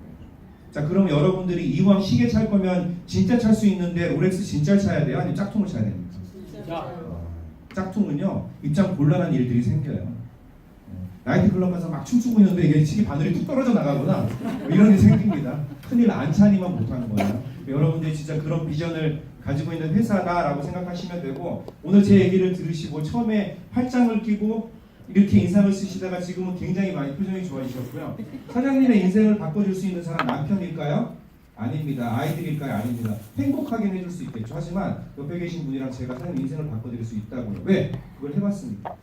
자, 그럼 여러분들이 이왕 시계 찰 거면 진짜 찰 수 있는데 롤렉스 진짜 차야 돼요? 아니면 짝퉁을 차야 됩니까? 짝퉁은요 입장 곤란한 일들이 생겨요. 나이트클럽 가서 막 춤추고 있는데 이게 시계 바늘이 뚝 떨어져 나가거나 뭐 이런 일이 생깁니다. 큰일 안 차니만 못하는 거예요. 여러분들이 진짜 그런 비전을 가지고 있는 회사다라고 생각하시면 되고, 오늘 제 얘기를 들으시고 처음에 팔짱을 끼고 이렇게 인상을 쓰시다가 지금은 굉장히 많이 표정이 좋아지셨고요. 사장님의 인생을 바꿔줄 수 있는 사람 남편일까요? 아닙니다. 아이들일까요? 아닙니다. 행복하게 해줄 수 있겠죠. 하지만 옆에 계신 분이랑 제가 사장님 인생을 바꿔드릴 수 있다고요. 왜? 그걸 해봤습니다.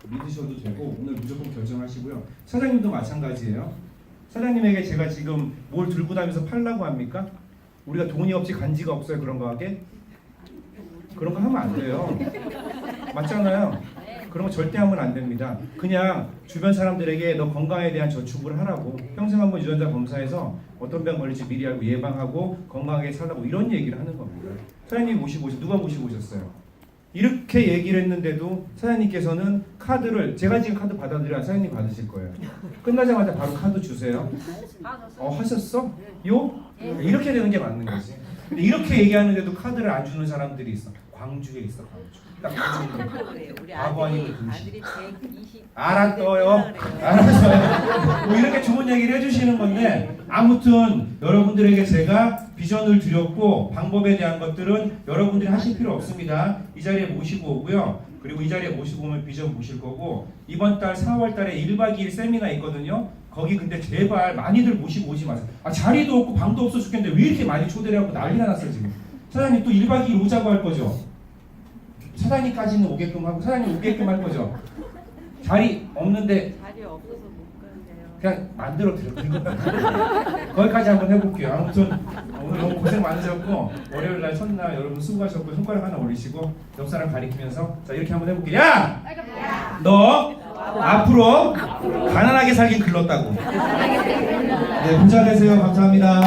믿으셔도 되고 오늘 무조건 결정하시고요. 사장님도 마찬가지예요. 사장님에게 제가 지금 뭘 들고 다니면서 팔라고 합니까? 우리가 돈이 없지 간지가 없어요. 그런 거 하게? 그런 거 하면 안 돼요. 맞잖아요. 그런 거 절대 하면 안 됩니다. 그냥 주변 사람들에게 너 건강에 대한 저축을 하라고, 평생 한번 유전자 검사해서 어떤 병 걸릴지 미리 알고 예방하고 건강하게 살라고 이런 얘기를 하는 겁니다. 사장님 모시고 누가 모시고 오셨어요? 이렇게 얘기를 했는데도 사장님께서는 카드를, 제가 지금 카드 받아드려야 사장님 받으실 거예요. 끝나자마자 바로 카드 주세요. 하셨어? 요? 이렇게 되는 게 맞는 거지. 근데 이렇게 얘기하는데도 카드를 안 주는 사람들이 있어. 광주에 있어, 광주. 딱 광주. 우리 과거 아니고 등신. 아들이 120. 알았어요. 알았어요. 뭐 이렇게 좋은 얘기를 해주시는 건데, 아무튼 여러분들에게 제가 비전을 드렸고 방법에 대한 것들은 여러분들이 하실 필요 없습니다. 이 자리에 모시고 오고요. 그리고 이 자리에 모시고 오면 비전 보실 거고, 이번 달 4월 달에 1박 2일 세미나 있거든요. 거기 근데 제발 많이들 모시고 오지 마세요. 자리도 없고 방도 없어 죽겠는데 왜 이렇게 많이 초대를 하고 난리가 났어요 지금. 사장님 또 1박 2일 오자고 할 거죠? 사장님까지는 오게끔 하고 사장님 오게끔 할 거죠? 자리 없는데 자리 없어서 못 간대요. 그냥 만들어 드려. 거기까지 한번 해볼게요. 아무튼 오늘 너무 고생 많으셨고, 월요일 날 첫날 여러분 수고하셨고, 손가락 하나 올리시고 옆 사람 가리키면서 자 이렇게 한번 해볼게요. 야! 너 앞으로 가난하게 살긴 글렀다고. 네, 부자 되세요. 감사합니다.